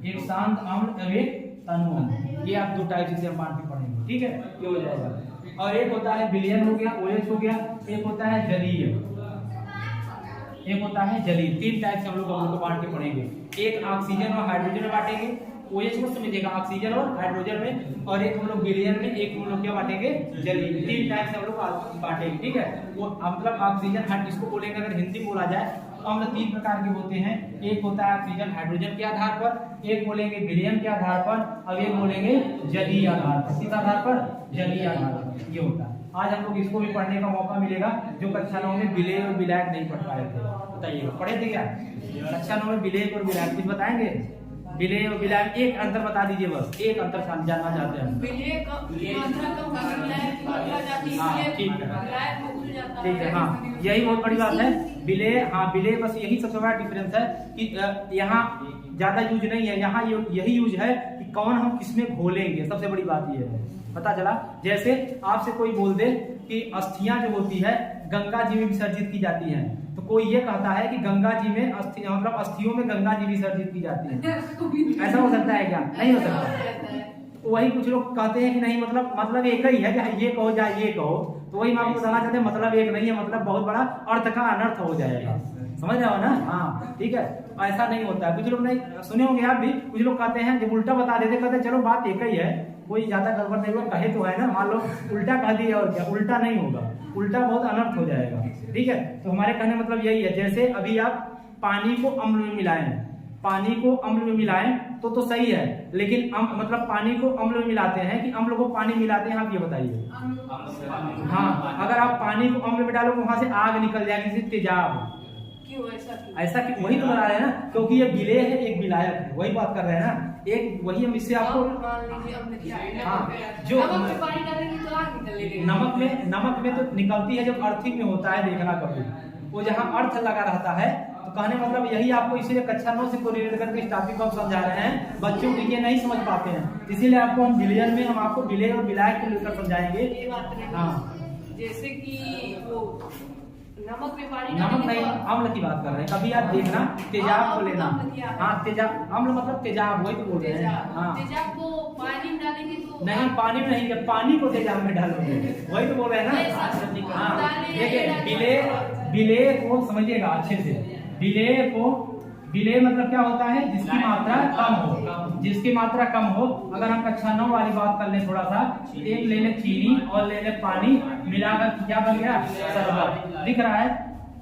[SPEAKER 1] एक सांद्र अम्ल और एक तनु अम्ल, ये आप 2 टाइप से हम बांट के पढ़ेंगे, ठीक है, ये हो जाएगा। और एक होता है विलयन हो गया, OH हो गया, एक होता है जलीय, एक होता है जलीय। 3 टाइप से हम लोग को बांट के पढ़ेंगे। एक ऑक्सीजन और हाइड्रोजन में बांटेंगे, OH को समझिएगा ऑक्सीजन और हाइड्रोजन में, और एक हम लोग विलयन में, एक हम लोग क्या बांटेंगे जलीय। 3 टाइप से हम लोग बांटेंगे, ठीक है। वो मतलब ऑक्सीजन इसको बोलेंगे अगर हिंदी बोला जाए तो अम्ल 3 प्रकार के होते हैं। एक होता है ऑक्सीजन हाइड्रोजन के आधार पर, एक बोलेंगे विलयन के आधार पर, और एक बोलेंगे जलीय आधार पर। किस आधार पर, जलीय आधार पर, ये होता है। आज हम लोग इसको भी पढ़ने का मौका मिलेगा जो कक्षा 9 में विलेय और विलायक नहीं पढ़ पाए थे। बताइएगा पढ़े थे क्या कक्षा 9 में विलेय और विलायक, कुछ बताएंगे विलेय और विलायक? एक अंतर बता दीजिए, बस एक अंतर जानना चाहते हैं। ठीक है, हाँ यही बहुत बड़ी बात है। विलेय, हाँ विलेय बस यही सबसे बड़ा डिफरेंस है कि यहाँ ज्यादा यूज नहीं है, यहाँ यही यूज है कि कौन हम किसमें घोलेंगे, सबसे बड़ी बात ये है। पता चला, जैसे आपसे कोई बोल दे कि अस्थियां जो होती है गंगा जी में विसर्जित की जाती हैं, तो कोई ये कहता है कि गंगा जी में मतलब अस्थियों में गंगा जी विसर्जित की जाती है, ऐसा हो सकता है क्या? नहीं हो सकता। वही कुछ लोग कहते हैं कि नहीं मतलब एक ही है, चाहे ये कहो चाहे ये कहो, तो वही मैं आपको बताना चाहते हैं मतलब एक नहीं है, मतलब बहुत बड़ा अर्थ का अनर्थ हो जाएगा। समझ रहे हो ना? हाँ ठीक है, ऐसा नहीं होता है। कुछ लोग नहीं सुने होंगे आप भी, कुछ लोग कहते हैं जब उल्टा बता देते, कहते चलो बात एक ही है, कोई ज्यादा गड़बड़ नहीं होगा, कहे तो है ना, मान लो उल्टा कह दिया और क्या, उल्टा नहीं होगा, उल्टा बहुत अनर्थ हो जाएगा। ठीक है, तो हमारे कहने मतलब यही है, जैसे अभी आप पानी को अम्ल में मिलाएं, पानी को अम्ल में मिलाएं तो सही है, लेकिन मतलब पानी को अम्ल में मिलाते हैं कि अम्ल को पानी मिलाते हैं, आप ये बताइए। हाँ, अगर आप पानी को अम्ल में डालोगे वहां से आग निकल जाएगी, जैसे तेजाब।
[SPEAKER 2] क्यों
[SPEAKER 1] ऐसा क्यों? वही तो बता रहे हैं ना, क्योंकि ये विलेय है, एक विलायक है, वही बात कर रहे हैं ना, एक वही हम इससे आपको हाँ जो नमक में तो निकलती है जब अर्थिंग में होता है, देखना कभी वो जहाँ अर्थ लगा रहता है, तो कहने मतलब यही आपको इसीलिए कक्षा 9 से कोरिलेट करके इस टॉपिक को हम समझा रहे हैं, बच्चों के ये नहीं समझ पाते हैं, इसीलिए आपको हम विलयन में हम आपको विलेय और विलायक को लेकर समझाएंगे। हाँ,
[SPEAKER 2] जैसे कि वो नमक में पानी,
[SPEAKER 1] नमक नहीं, अम्ल की बात कर रहे हैं, कभी आप देखना तेजाब को लेना। हाँ तेजाब, अम्ल मतलब तेजाब, वही तो बोल रहे हैं। हाँ,
[SPEAKER 2] तेजाब को पानी में डालेंगे तो
[SPEAKER 1] नहीं, पानी में नहीं, जब पानी को तेजाब में डालोगे, वही तो बोल रहे हैं ना। हाँ देखिए, विलेय को समझिएगा अच्छे से, विलेय मतलब क्या होता है, जिसकी मात्रा कम हो, जिसकी मात्रा कम हो। अगर हम कक्षा 9 वाली बात कर ले थोड़ा सा, एक ले ले चीनी और ले ले पानी, मिलाकर क्या बन गया, शरबत। दिख रहा है,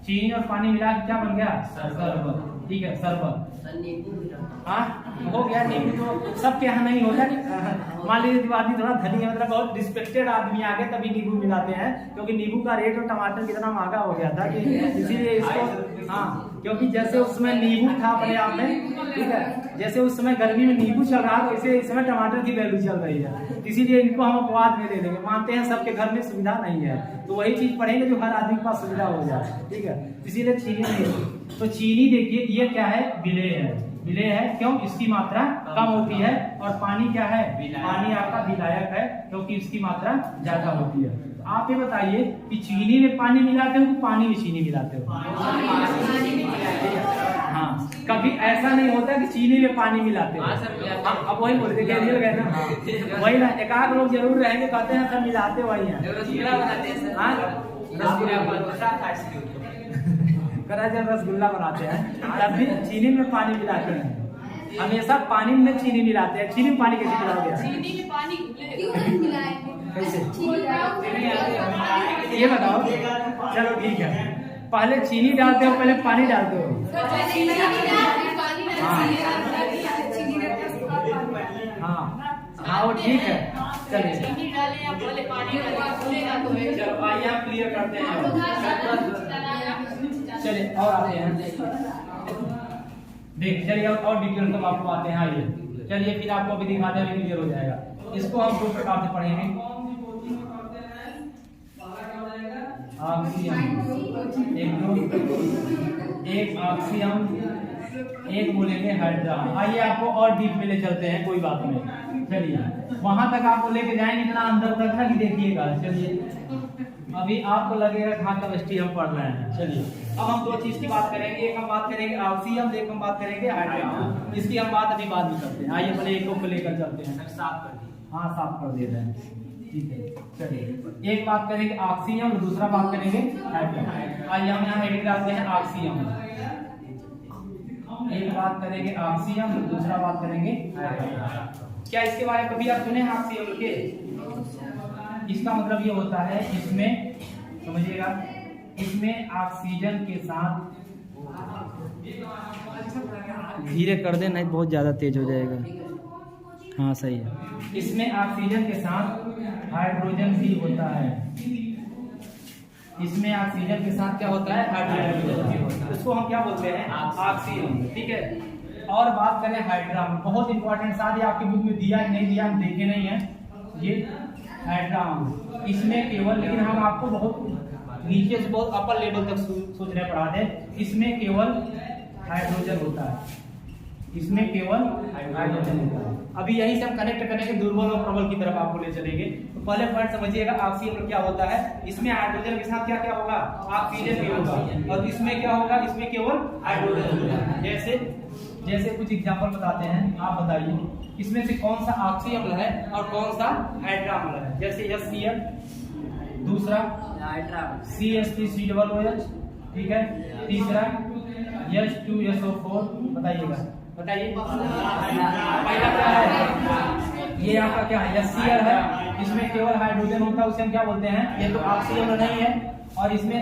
[SPEAKER 1] चीनी और पानी मिलाकर क्या बन गया, शरबत। ठीक है, शरबत। हाँ हो गया। नींबू तो सबके यहाँ नहीं होता, मान लीजिए जो आदमी थोड़ा धनी है, मतलब बहुत रिस्पेक्टेड आदमी आ गए तभी नींबू मिलाते हैं, क्योंकि नींबू का रेट और टमाटर कितना महंगा हो गया था कि इसीलिए इसको, हाँ क्योंकि जैसे उस समय नींबू था अपने आप में, ठीक है, जैसे उस समय गर्मी में नींबू चल रहा है, वैसे इस समय टमाटर की वैल्यू चल रही है, इसीलिए इनको हम अपवाद में ले लेंगे। मानते हैं सबके घर में सुविधा नहीं है, तो वही चीज पढ़ेंगे जो हर आदमी के पास सुविधा हो जाए। ठीक है, इसीलिए चीनी नहीं, तो चीनी देखिए ये क्या है, विलेय है। विलेय है क्यों, इसकी मात्रा कम होती है, और पानी क्या है, पानी आपका विलायक है, क्योंकि इसकी मात्रा ज्यादा होती है। तो आप ये बताइए कि चीनी में पानी मिलाते हो कि पानी में चीनी मिलाते हो? हाँ, कभी ऐसा नहीं होता कि चीनी में पानी मिलाते हो। अब वही बोलते गए ना, वही ना, एक आध लोग जरूर रहेंगे कहते हैं सब मिलाते वही है, जब रसगुल्ला बनाते हैं तब भी चीनी में पानी मिलाते हैं, हमेशा पानी में चीनी मिलाते हैं। चीनी में पानी कैसे मिलाओगे?
[SPEAKER 2] चीनी में पानी
[SPEAKER 1] कैसे, ये बताओ। चलो ठीक है, पहले चीनी डालते हो पहले पानी डालते हो? हाँ वो ठीक है, चलिए चलो आइए आप क्लियर करते हैं। चलिए और आते हैं, देख चलिए और डिटेल तक आपको आते हैं। आइए चलिए फिर आपको अभी दिखाते हैं, क्लियर हो जाएगा। इसको हम दो प्रकार से पढ़ेंगे, एक ऑक्सियम, एक बोलेंगे हाइड्राम। आइए आपको और डीप में ले चलते हैं, कोई बात नहीं, चलिए वहां तक आपको लेके जाएंगे इतना अंदर तक ना कि देखिएगा। चलिए अभी आपको लगेगा हाँ केमिस्ट्री हम पढ़ रहे हैं। चलिए अब हम दो चीज की बात करेंगे, एक हम बात करेंगे ऑक्सियम, एक हम बात करेंगे हाइड्राम। इसकी हम बात अभी बाद में करते हैं। आइए पहले एक को लेकर चलते हैं, साफ कर दी, हाँ साफ कर दे रहे हैं, ठीक है। चलिए एक बात करेंगे ऑक्सियम, दूसरा बात करेंगे हाइड्राम। आइए हम यहाँ हेडिंग डालते हैं ऑक्सियम, एक बात करेंगे ऑक्सियम, दूसरा बात करेंगे हाइड्राम। क्या इसके बारे में कभी आप सुने हैं ऑक्सियम के? इसका मतलब ये होता है, इसमें समझिएगा, इसमें ऑक्सीजन के साथ, धीरे कर दे नहीं बहुत ज्यादा तेज हो जाएगा, हाँ सही है। इसमें ऑक्सीजन के साथ हाइड्रोजन भी होता है, इसमें ऑक्सीजन के साथ क्या होता है, हाइड्रोजन भी होता है, इसको हम क्या बोलते हैं, ऑक्सीजन। ठीक है, और बात करें हाइड्राम, बहुत इंपॉर्टेंट, शायद आपकी बुक में दिया नहीं दिया, हम देखे नहीं है ये हाइड्राम। इसमें केवल, लेकिन हम आपको बहुत नीचे से बहुत अपर लेवल तक सोचने पड़ा दे, इसमें केवल हाइड्रोजन होता है, इसमें केवल हाइड्रोजन होता है। अभी यही से हम कनेक्ट करेंगे दुर्बल और प्रबल की तरफ आपको ले चलेंगे। तो पहले पॉइंट समझिएगा, ऑक्सीजन क्या होता है, इसमें हाइड्रोजन के साथ क्या क्या होगा, ऑक्सीजन भी होगा, और इसमें क्या होगा, इसमें केवल हाइड्रोजन होगा। जैसे कुछ एग्जांपल बताते हैं, आप बताइए इसमें से कौन सा ऑक्सी अम्ल है और कौन सा हाइड्रा अम्ल है। जैसे HCl, दूसरा CH3COOH, ठीक है, तीसरा H2SO4 बताइएगा, बताइए पहला क्या है, ये आपका क्या है HCl है, इसमें केवल हाइड्रोजन होता है, उसे हम क्या बोलते हैं, ये तो ऑक्सीजन नहीं है, और इसमें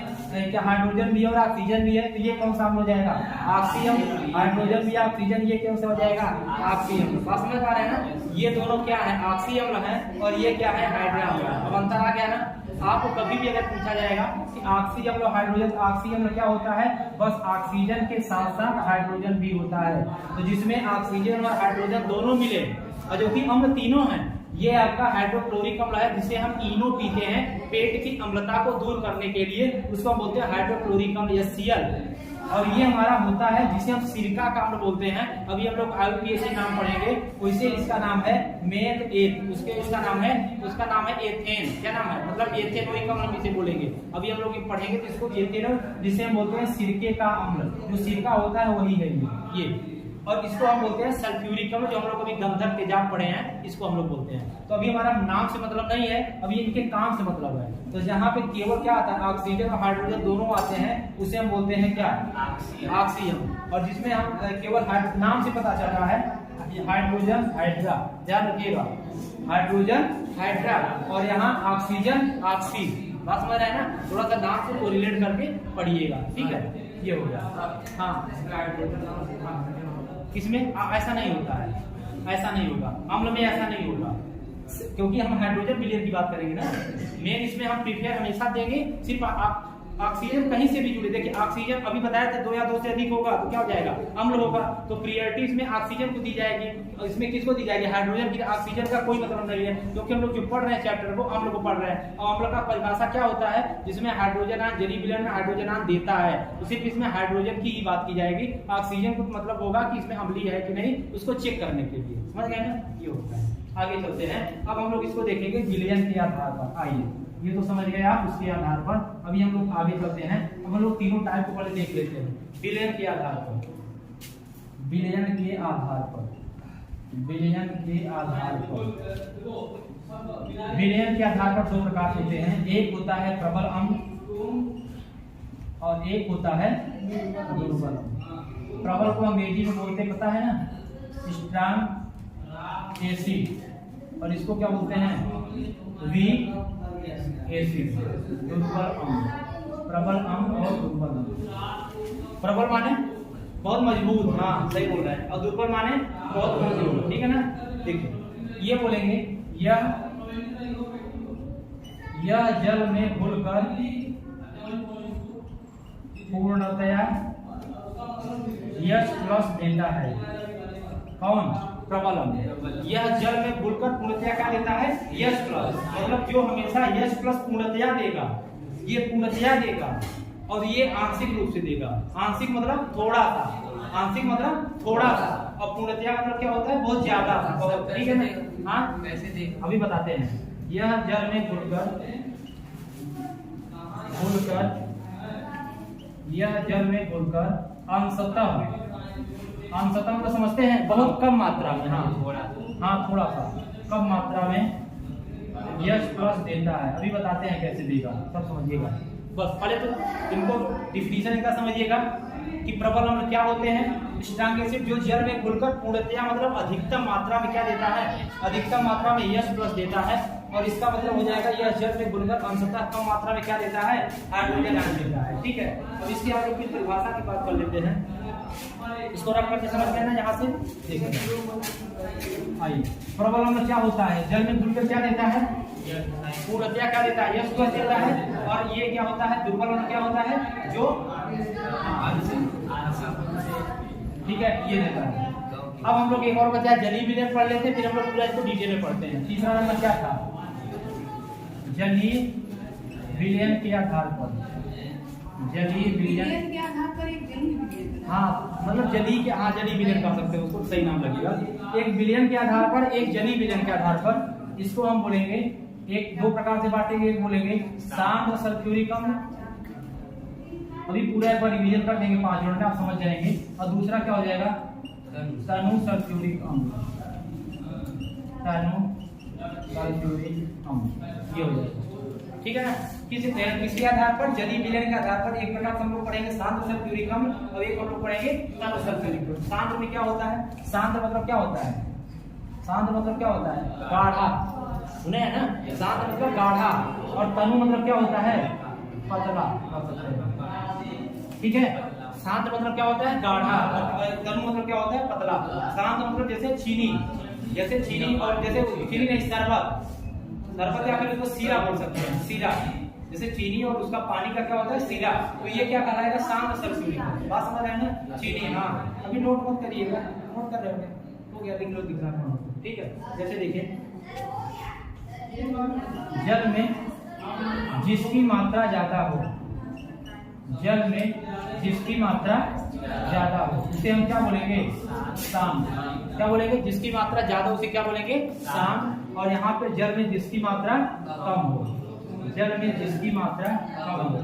[SPEAKER 1] क्या हाइड्रोजन भी है और ऑक्सीजन भी है, तो ये कौन सा अम्ल हो जाएगा, ऑक्सीजन। हाइड्रोजन भी ऑक्सीजन, ये कौन सा हो जाएगा, ऑक्सीजन। बात समझ पा रहे हैं ना, ये दोनों क्या है, ऑक्सी अम्ल है और ये क्या है, हाइड्रोजन अम्ल है। अब अंतर आ गया ना। आपको कभी भी अगर पूछा जाएगा कि ऑक्सी अम्ल और हाइड्रोजन, ऑक्सी अम्ल क्या होता है, बस ऑक्सीजन के साथ साथ हाइड्रोजन भी होता है, तो जिसमें ऑक्सीजन और हाइड्रोजन दोनों मिले, और जो कि अम्ल तीनों हैं, ये आपका हाइड्रोक्लोरिक अम्ल है, जिसे हम इनो पीते हैं पेट की अम्लता को दूर करने के लिए, उसको हम बोलते हैं हाइड्रोक्लोरिक अम्ल HCl। और ये हमारा होता है जिसे हम सिरका का अम्ल बोलते हैं। अभी हम लोग IUPAC नाम पढ़ेंगे, वैसे इसका नाम है मेथ एथ, उसके उसका नाम है एथेन। क्या नाम है, मतलब एथेनोइक अम्ल हम इसे बोलेंगे। अभी हम लोग पढ़ेंगे तो इसको एथेनोल, जिसे हम बोलते हैं सिरके का अम्ल, जो सिरका होता है वही है ये। और इसको हम बोलते हैं सल्फ्यूरिक अम्ल, जो हम लोग अभी गंधक तेजाब पढ़े हैं, इसको हम लोग बोलते हैं। तो अभी हमारा नाम से मतलब नहीं है, अभी इनके काम से मतलब है। तो जहाँ पे केवल क्या आता है, ऑक्सीजन और हाइड्रोजन दोनों आते हैं, उसे हम बोलते हैं क्या, ऑक्सीजन। और जिसमें हम केवल नाम से पता चल रहा है हाइड्रोजन हाइड्रा, ध्यान रखिएगा, हाइड्रोजन हाइड्रा, और यहाँ ऑक्सीजन ऑक्सी। बात समझ रहे हैं ना, थोड़ा सा नाम से कोरिलेट करके पढ़िएगा, ठीक है। ये हो गया। हाँ, इसमें ऐसा नहीं होता है, ऐसा नहीं होगा, अम्ल में ऐसा नहीं होगा, क्योंकि हम हाइड्रोजन विलयन की बात करेंगे ना। मेन इसमें हम प्रीफेयर हमेशा देंगे सिर्फ ऑक्सीजन कहीं से भी जुड़े। देखिए ऑक्सीजन अभी बताया था 2 या 2 से अधिक होगा तो क्या हो जाएगा, अम्ल होगा, तो प्रियोरिटी इसमें ऑक्सीजन को दी जाएगी। और इसमें किसको दी जाएगी, हाइड्रोजन की। ऑक्सीजन का कोई मतलब नहीं है, क्योंकि हम लोग जो पढ़ रहे हैं चैप्टर को अम्ल को पढ़ रहे हैं। और अम्ल का परिभाषा क्या होता है, जिसमें हाइड्रोजन जलीय विलयन में हाइड्रोजन देता है, तो सिर्फ इसमें हाइड्रोजन की ही बात की जाएगी। ऑक्सीजन को मतलब होगा कि इसमें अम्लीय है कि नहीं, उसको चेक करने के लिए। समझ गए ना, ये होता है। आगे चलते हैं, अब हम लोग इसको देखेंगे विलयन के आधार पर। आइए, ये तो समझ गए आप, उसके आधार पर अभी हम लोग आगे चलते हैं। अब हम लोग तीनों टाइप को पहले देख लेते हैं। विलयन के आधार पर, विलयन के आधार पर, विलयन के आधार पर, विलयन के आधार पर 2 प्रकार होते हैं। एक होता है प्रबल अम्ल और एक होता है दुर्बल अम्ल। प्रबल को अंग्रेजी में बोलते पता है ना, स्ट्रांग एसिड, और इसको क्या बोलते हैं, वीक एसिड। दुर्बल अम्ल, प्रबल अम्ल और दुर्बल अम्ल। प्रबल माने बहुत मजबूत, हाँ सही बोल रहे हैं, और दुर्बल माने बहुत कमजोर, ठीक है ना। देखिए ये बोलेंगे, यह जल में घुलकर पूर्णतया H+ देता है। कौन, प्रबल अम्ल। यह जल में घुलकर पूर्णतया क्या देता है, H+, मतलब जो हमेशा H+ पूर्णतया देगा, ये पूर्णतया देगा, और ये आंशिक रूप से देगा। आंशिक मतलब थोड़ा सा, आंशिक मतलब थोड़ा सा, और पूर्णतया मतलब क्या होता है, बहुत ज्यादा, ठीक है ना। हाँ अभी बताते हैं। यह जल में घुलकर, यह जल में घुलकर अंशतः तो समझते हैं बहुत कम मात्रा में, हाँ थोड़ा सा कम मात्रा में H+ देता है। अभी बताते हैं कैसे देगा, सब समझिएगा। बस पहले तो इनको डिफिनीशन इनका समझिएगा कि प्रबल अम्ल क्या होते हैं। स्ट्रांग एसिड जो जल में घुलकर पूर्णतया मतलब अधिकतम मात्रा में क्या देता है, अधिकतम मात्रा में H+ देता है, और इसका मतलब हो जाएगा यह जल में घुलकर अंशतः कम मात्रा में क्या देता है, हाइड्रोजन आयन देता है, ठीक है। अब इसके आगे फिर परिभाषा की बात कर लेते हैं। इसको रख करके समझ गए ना, यहाँ से देखिए। आइए, प्रबल अम्ल क्या होता है, जल में घुलकर क्या देता है, पूर्णतया क्या देता है, H+ देता है। और ये क्या होता है, दुर्बल अम्ल क्या होता है, जो ठीक है ये देता है। अब हम लोग एक और बचा जलीय विलयन पढ़ लेते हैं, फिर हम लोग पूरा इसको डिटेल में पढ़ते हैं। तीसरा नंबर क्या था, जलीय विलयन के आधार पर, जलीय विलयन
[SPEAKER 2] के आधार पर एक जलीय विलयन,
[SPEAKER 1] हाँ मतलब जलीय के, हाँ जलीय विलयन कह सकते हैं, उसको सही नाम लगेगा। एक विलयन के आधार पर, एक जलीय विलयन के आधार पर, इसको हम बोलेंगे एक 2 प्रकार से बांटेंगे। एक बोलेंगे सांद्र सल्फ्यूरिक अम्ल, अभी पूरा एक बार रिवीजन कर देंगे 5 मिनट में, आप समझ जाएंगे। और दूसरा क्या हो जाएगा, तनु सल्फ्यूरिक अम्ल, तनु सल्फ्यूरिक अम्ल, ये हो जाएगा। ठीक है ना। किसी आधार पर, यदि विलयन के आधार पर एक प्रकार हम लोग पढ़ेंगे शांत सल्फ्यूरिक अम्ल और एक हम लोग पढ़ेंगे तनु सल्फ्यूरिक अम्ल। शांत में क्या होता है, शांत मतलब क्या होता है, शांत मतलब क्या होता है, गाढ़ा, सुने हैं ना, शांत मतलब गाढ़ा, और तनु मतलब क्या होता है, पतला, ठीक है। शांत मतलब क्या होता है, गाढ़ा, और तनु मतलब क्या होता है, पतला। शांत मतलब जैसे चीनी, और जैसे चीनी नहीं, शरबत या फिर इसको सीरा बोल सकते हैं, सीरा, जैसे चीनी और उसका पानी का क्या होता है, सीरा, तो ये क्या कहलाएगा, शांत सल्फ्यूरिक। बात समझ रहे हैं ना, चीनी, हाँ अभी नोट मत करिएगा, नोट कर रहे हो तो क्या लिख लो, दिख रहा है, ठीक है। जैसे देखिए जल में जिसकी मात्रा ज्यादा हो, जल में जिसकी मात्रा ज्यादा हो उसे हम क्या बोलेंगे, शाम। क्या बोलेंगे, जिसकी मात्रा ज्यादा उसे क्या बोलेंगे, शाम। और यहाँ पे जल में जिसकी मात्रा कम हो, जल में जिसकी मात्रा कम हो,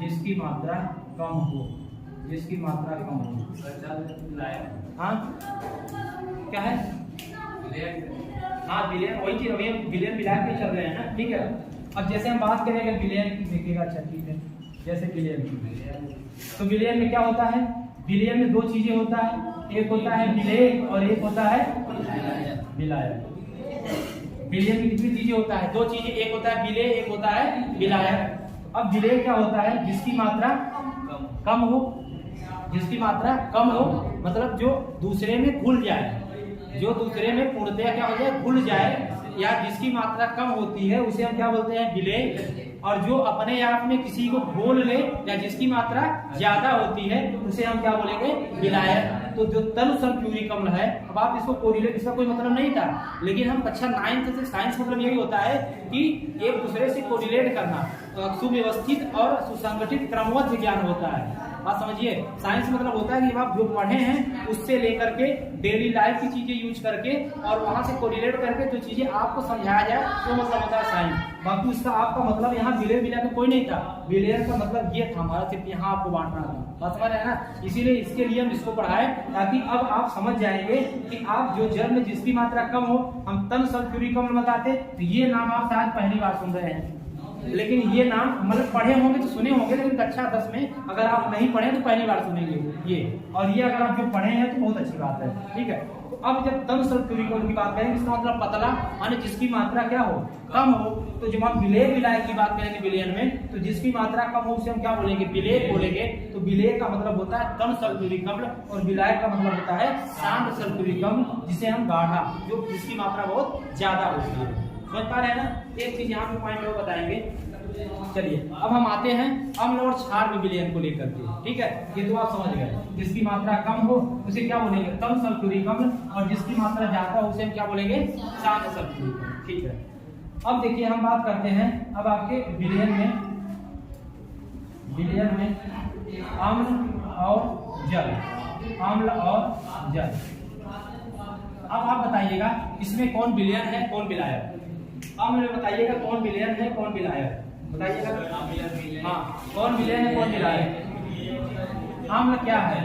[SPEAKER 1] जिसकी मात्रा कम हो, जिसकी मात्रा कम हो, हाँ क्या है, हाँ विलयन, वही चीज, विलयन विलायक पे चल रहे हैं ना, ठीक है। अब जैसे हम बात करेंगे विलयन की, देखिएगा, अच्छा ठीक है, जैसे विलयन की, तो विलयन में क्या होता है, विलयन में दो चीजें होता है, एक होता है विलेय और एक होता है विलायक। विलयन में कितनी चीजें होता है, दो चीजें, एक होता है विलेय, एक होता है विलायक। अब विलेय क्या होता है, जिसकी मात्रा कम हो, जिसकी मात्रा कम हो मतलब जो दूसरे में घुल जाए, जो दूसरे में पूर्णतया क्या हो जाए, घुल जाए, या जिसकी मात्रा कम होती है उसे हम क्या बोलते हैं, विलेय। और जो अपने आप में किसी को घोल ले या जिसकी मात्रा ज्यादा होती है उसे हम क्या बोलेंगे, विलायक। तो जो तनु सल्फ्यूरिक अम्ल है, अब आप इसको कोरिलेट, इसका कोई मतलब नहीं था, लेकिन हम कक्षा 9 से साइंस मतलब यही होता है कि एक दूसरे से कोरिलेट करना, सुव्यवस्थित और सुसंगठित क्रमबद्ध ज्ञान होता है। बात समझिए, साइंस मतलब होता है कि आप जो पढ़े हैं उससे लेकर के डेली लाइफ की चीजें यूज करके और वहां से कोरिलेट करके जो चीजें आपको समझाया जाए तो मतलब होता है साइंस। बाकी उसका आपका मतलब यहाँ विलय मिला के कोई नहीं था, विलय का मतलब ये था हमारा, सिर्फ यहाँ आपको बांटना था, बात समझ रहे हैं ना। इसीलिए इसके लिए हम इसको पढ़ाए ताकि अब आप समझ जाएंगे कि आप जो जल में जिसकी मात्रा कम हो हम तनु सल्फ्यूरिक अम्ल बताते, तो ये नाम आप शायद पहली बार सुन रहे हैं, लेकिन ये नाम मतलब पढ़े होंगे तो सुने होंगे, लेकिन कक्षा 10 में अगर आप नहीं पढ़े तो पहली बार सुनेंगे ये, और ये अगर आप जो पढ़े हैं तो बहुत अच्छी बात है, ठीक है। तो अब जब तनु सल्फ्यूरिक अम्ल की बात करेंगे, इसका मतलब पतला, माने जिसकी मात्रा क्या हो, कम हो। तो जब हम विलेय विलायक की बात करेंगे विलयन में, तो जिसकी मात्रा कम हो उसे हम क्या बोलेंगे, विलेय बोलेंगे। तो विलेय का मतलब होता है तनु सल्फ्यूरिक अम्ल और विलायक का मतलब होता है शांत सल्फ्यूरिक अम्ल, जिसे हम गाढ़ा, जो जिसकी मात्रा बहुत ज्यादा होती है। समझ पा रहे हैं ना। एक चीज यहाँ पे पॉइंट और बताएंगे। चलिए अब हम आते हैं अम्ल और क्षार में विलयन को लेकर के, ठीक है। ये तो आप समझ गए, जिसकी मात्रा कम हो उसे क्या बोलेंगे, तनु सल्फ्यूरिक अम्ल, और जिसकी मात्रा ज्यादा हो उसे हम क्या बोलेंगे, शांत सल्फ्यूरिक अम्ल, ठीक है। अब देखिए हम बात करते हैं अब आपके विलयन में अम्ल और जल, अम्ल और जल। अब आप बताइएगा इसमें कौन विलयन है कौन विलायक। अम्ल में बताइएगा कौन विलयन है कौन विलायक, बताइएगा। हाँ, कौन विलयन है कौन विलायक। अम्ल क्या है,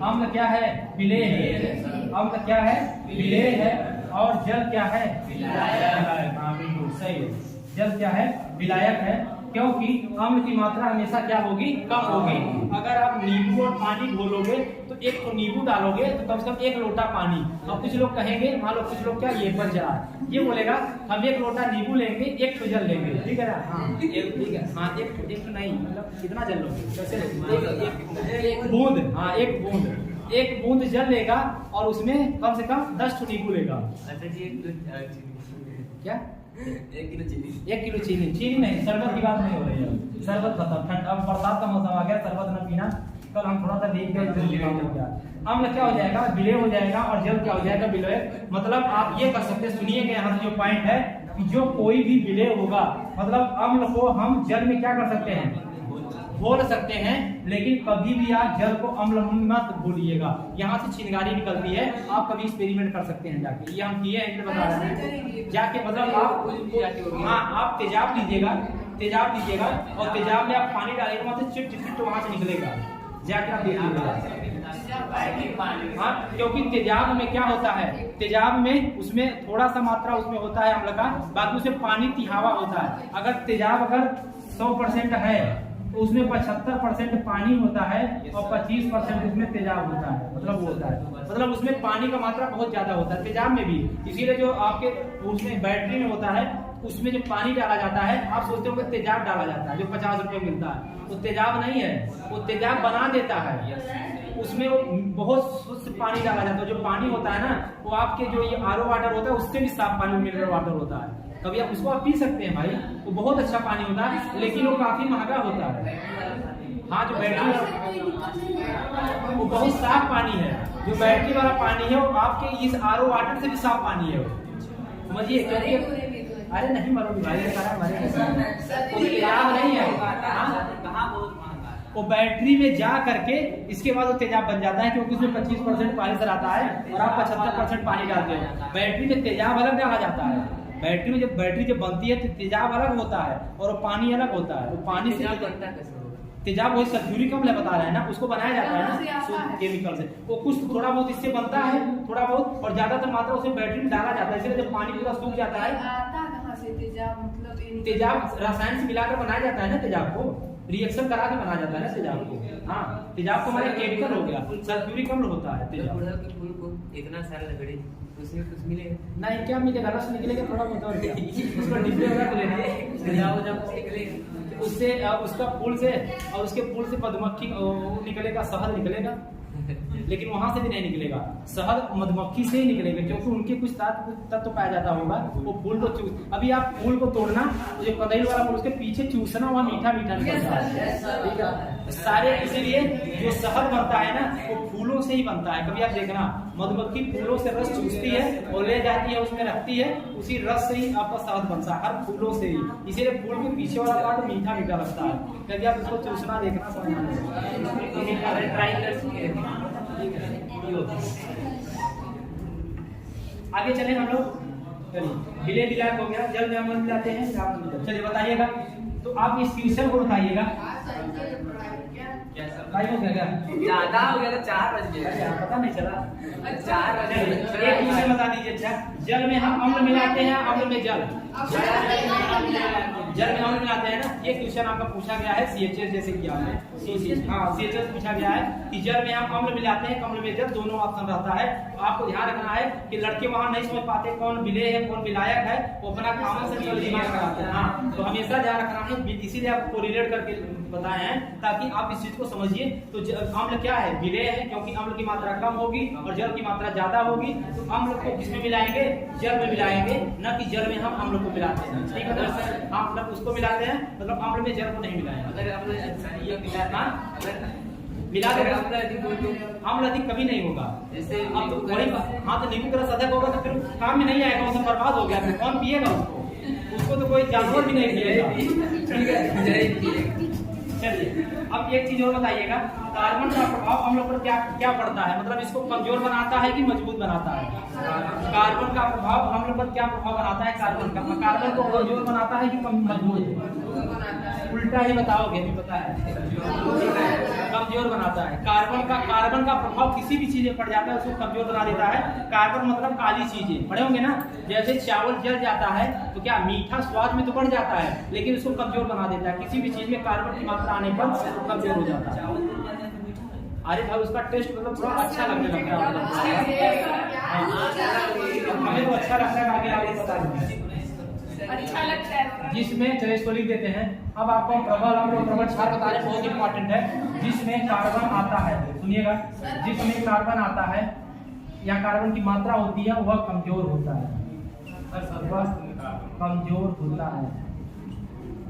[SPEAKER 1] अम्ल क्या है, विलेय है। अम्ल क्या है, विलेय है। और जल क्या है, विलायक। हाँ बिल्कुल सही है, जल क्या है, विलायक है, क्योंकि अम्ल की मात्रा हमेशा क्या होगी, कम होगी। अगर आप नींबू और पानी घोलोगे तो एक तो नींबू डालोगे तो कम से कम 1 लोटा पानी। अब कुछ लोग कहेंगे, मान लो कुछ लोग क्या ये पर जा, ये बोलेगा हम 1 लोटा नींबू लेंगे 1 तो जल लेंगे, ठीक है ना। हाँ ठीक है, हाँ एक तो नहीं, मतलब कितना जल लोगे, कैसे, एक बूंद, हाँ एक बूंद जल लेगा और उसमें कम से कम 10 तो नींबू लेगा। क्या 1 किलो चीनी नहीं, शरबत की बात नहीं हो रही है, शरबत खत्म, ठंड, अब बरसात का मौसम आ गया, शरबत न पीना। कल हम थोड़ा सा देख गए, अम्ल क्या हो जाएगा, विलेय हो जाएगा, और जल क्या हो जाएगा, विलेय। मतलब आप ये कर सकते, सुनिएगा यहाँ से जो पॉइंट है कि जो कोई भी विलेय होगा, मतलब अम्ल को हम जल में क्या कर सकते हैं, घोल सकते हैं, लेकिन कभी भी आप जल को अम्ल मत घोलिएगा, यहाँ से चिंगारी निकलती है। आप कभी एक्सपेरिमेंट कर सकते हैं जाके, ये हम किए हैं, बता रहे हैं जाके, मतलब आप, हाँ आप तेजाब लीजिएगा और तेजाब में आप पानी डालेगा, वहां से चिट वहां से निकलेगा, जाके आप देखिएगा। हाँ, क्योंकि तेजाब में क्या होता है, तेजाब में उसमें थोड़ा सा मात्रा उसमें होता है अम्ल का, बाकी उसमें पानी तिहावा होता है। अगर तेजाब अगर 100% है तो उसमें 75% पानी होता है और 25% उसमें तेजाब होता है, मतलब वो होता है, मतलब उसमें पानी का मात्रा बहुत ज्यादा होता है तेजाब में भी। इसीलिए जो आपके उसमें बैटरी में होता है उसमें जो पानी डाला जाता है, आप सोचते हो कि तेजाब डाला जाता है जो 50 रुपये मिलता है, वो तेजाब नहीं है, वो तेजाब बना देता है। उसमें वो बहुत शुद्ध पानी डाला जाता है। जो पानी होता है ना वो आपके जो ये आरओ वाटर होता है उससे भी साफ पानी मिनरल वाटर होता है। कभी आप उसको आप पी सकते हैं भाई, वो बहुत अच्छा पानी होता है, लेकिन वो काफी महंगा होता है। हाँ, जो बैटरी वो बहुत साफ पानी है, जो बैटरी वाला पानी है वो आपके इस आरओ वाटर से भी साफ पानी है, समझिए। क्योंकि अरे नहीं मरोगे भाई, तेजाब नहीं है, वो बैटरी में जा करके इसके बाद वो तेजाब बन जाता है, क्योंकि उसमें 25% पानी सर आता है और आप 75% पानी डालते हो। बैटरी में तेजाब अलग डाला जाता है, बैटरी में जब बैटरी जब बनती है तो तेजाब अलग होता है और वो पानी अलग होता है। वो पानी से तेजाब वही सल्फ्यूरिक अम्ल बता रहे हैं ना, उसको बनाया जाता है ना केमिकल से, वो कुछ थोड़ा बहुत इससे बनता है, थोड़ा बहुत, और ज्यादातर मात्रा उसमें बैटरी में डाला जाता है। इसलिए जब पानी पूरा सूख जाता है, तेजाब रसायन से मिलाकर बनाया जाता है ना, तेजाब को रिएक्शन करा के बनाया जाता है ना तेजाब को। हाँ, तेजाब को हमारे केमिकल हो गया, सल्फ्यूरिक अम्ल होता है तेजाब।
[SPEAKER 2] इतना सारा लकड़ी उसमें कुछ मिलेगा
[SPEAKER 1] नहीं, क्या मिलेगा, रस निकलेगा थोड़ा बहुत और क्या, उसको डिब्बे वगैरह तो लेना जब निकलेगा उससे, उसका फूल से और उसके फूल से मधुमक्खी निकलेगा, शहद निकलेगा, लेकिन वहां से भी नहीं निकलेगा, शहद मधुमक्खी से ही निकलेगा, क्योंकि उनके कुछ तत्व पाया जाता होगा। वो फूल को अभी आप फूल को तोड़ना, जो कदई वाला फूल उसके पीछे चूसना, वहाँ मीठा मीठा निकलता है, ठीक है सारे। इसीलिए जो शहद बनता है ना वो फूलों से ही बनता है। कभी आप देखना, मधुमक्खी फूलों से रस चूसती है और ले जाती है, उसमें रखती है, उसी रस से ही आपका शहद बनता है, हर फूलों से ही। इसीलिए फूल के पीछे वाला पार्ट मीठा मीठा लगता है। कभी आप उसको चूसना देखना, समझना, ट्राई कर। आगे चले हम लोग, चलिए विलय विलायक हो गया, जल में अमल मिलाते हैं। चलिए बताइएगा, तो आप इस क्वेश्चन को बताइएगा। हो गया क्या?
[SPEAKER 2] ज्यादा हो गया तो 4 बज गए,
[SPEAKER 1] पता नहीं चला।
[SPEAKER 2] 4 बजे
[SPEAKER 1] एक क्वेश्चन बता दीजिए। अच्छा, जल में हम अम्ल मिलाते हैं, अम्ल में जल, जल में अम्ल मिलाते हैं ना। ये क्वेश्चन आपका पूछा गया है CHS जैसे किया है, हाँ CHS पूछा गया है कि जल में हम अम्ल मिलाते हैं, अम्ल में जल, दोनों ऑप्शन रहता है। तो आपको ध्यान रखना है कि लड़के वहाँ नहीं समझ पाते कौन विलेय है कौन विलायक है, वो अपना कॉमन सेंस दिमाग कराते हैं। हाँ, तो हमेशा ध्यान रखना है, इसीलिए आपको रिलेट करके बताए हैं ताकि आप इस चीज को समझिए। तो अम्ल क्या है, विलेय है, क्योंकि अम्ल की मात्रा कम होगी और जल की मात्रा ज्यादा होगी। तो अम्ल को किसमें मिलाएंगे, जल में मिलाएंगे, न कि जल में हम अम्ल को मिलाते हैं, ठीक है। हाँ, मतलब उसको मिलाते हैं, मतलब अम्ल में जल को नहीं मिलाएंगे। मिला दो, अम्ल अधिक कभी नहीं होगा। जैसे अब तो बड़ी, हाँ, तो नींबू का रस अधिक होगा तो फिर काम में नहीं आएगा, वो सब बर्बाद हो गया, फिर कौन पिएगा उसको तो कोई जानवर भी नहीं पिएगा, ठीक है। चलिए अब एक चीज और बताइएगा, कार्बन का प्रभाव हम लोग पर क्या क्या पड़ता है, मतलब इसको कमजोर बनाता है कि मजबूत बनाता है? कार्बन का प्रभाव हम लोग पर क्या प्रभाव बनाता है? कार्बन को कमजोर बनाता है कि मजबूत? उल्टा ही बताओगे, अभी पता है, कमजोर बनाता है। कार्बन का प्रभाव किसी भी चीज में पड़ जाता है उसको कमजोर बना देता है। कार्बन मतलब काली चीजें, पढ़े होंगे ना, जैसे चावल जल जाता है तो क्या मीठा स्वाद में तो बढ़ जाता है, लेकिन उसको कमजोर बना देता है। किसी भी चीज में कार्बन की मात्रा आने पर कमजोर हो जाता है। अरे भाई उसका टेस्ट मतलब थोड़ा अच्छा लगने लगता है, हमें तो अच्छा लगता है, आगे आपको बता देंगे
[SPEAKER 2] अच्छा लगता है।
[SPEAKER 1] जिसमें, चलिए इसको लिख देते हैं। अब आपको प्रबल अम्ल, प्रबल क्षार बता रहे, बहुत इंपॉर्टेंट है। जिसमें कार्बन आता है, सुनिएगा, जिसमें कार्बन आता है या कार्बन की मात्रा होती है वह कमजोर होता है, कमजोर होता है।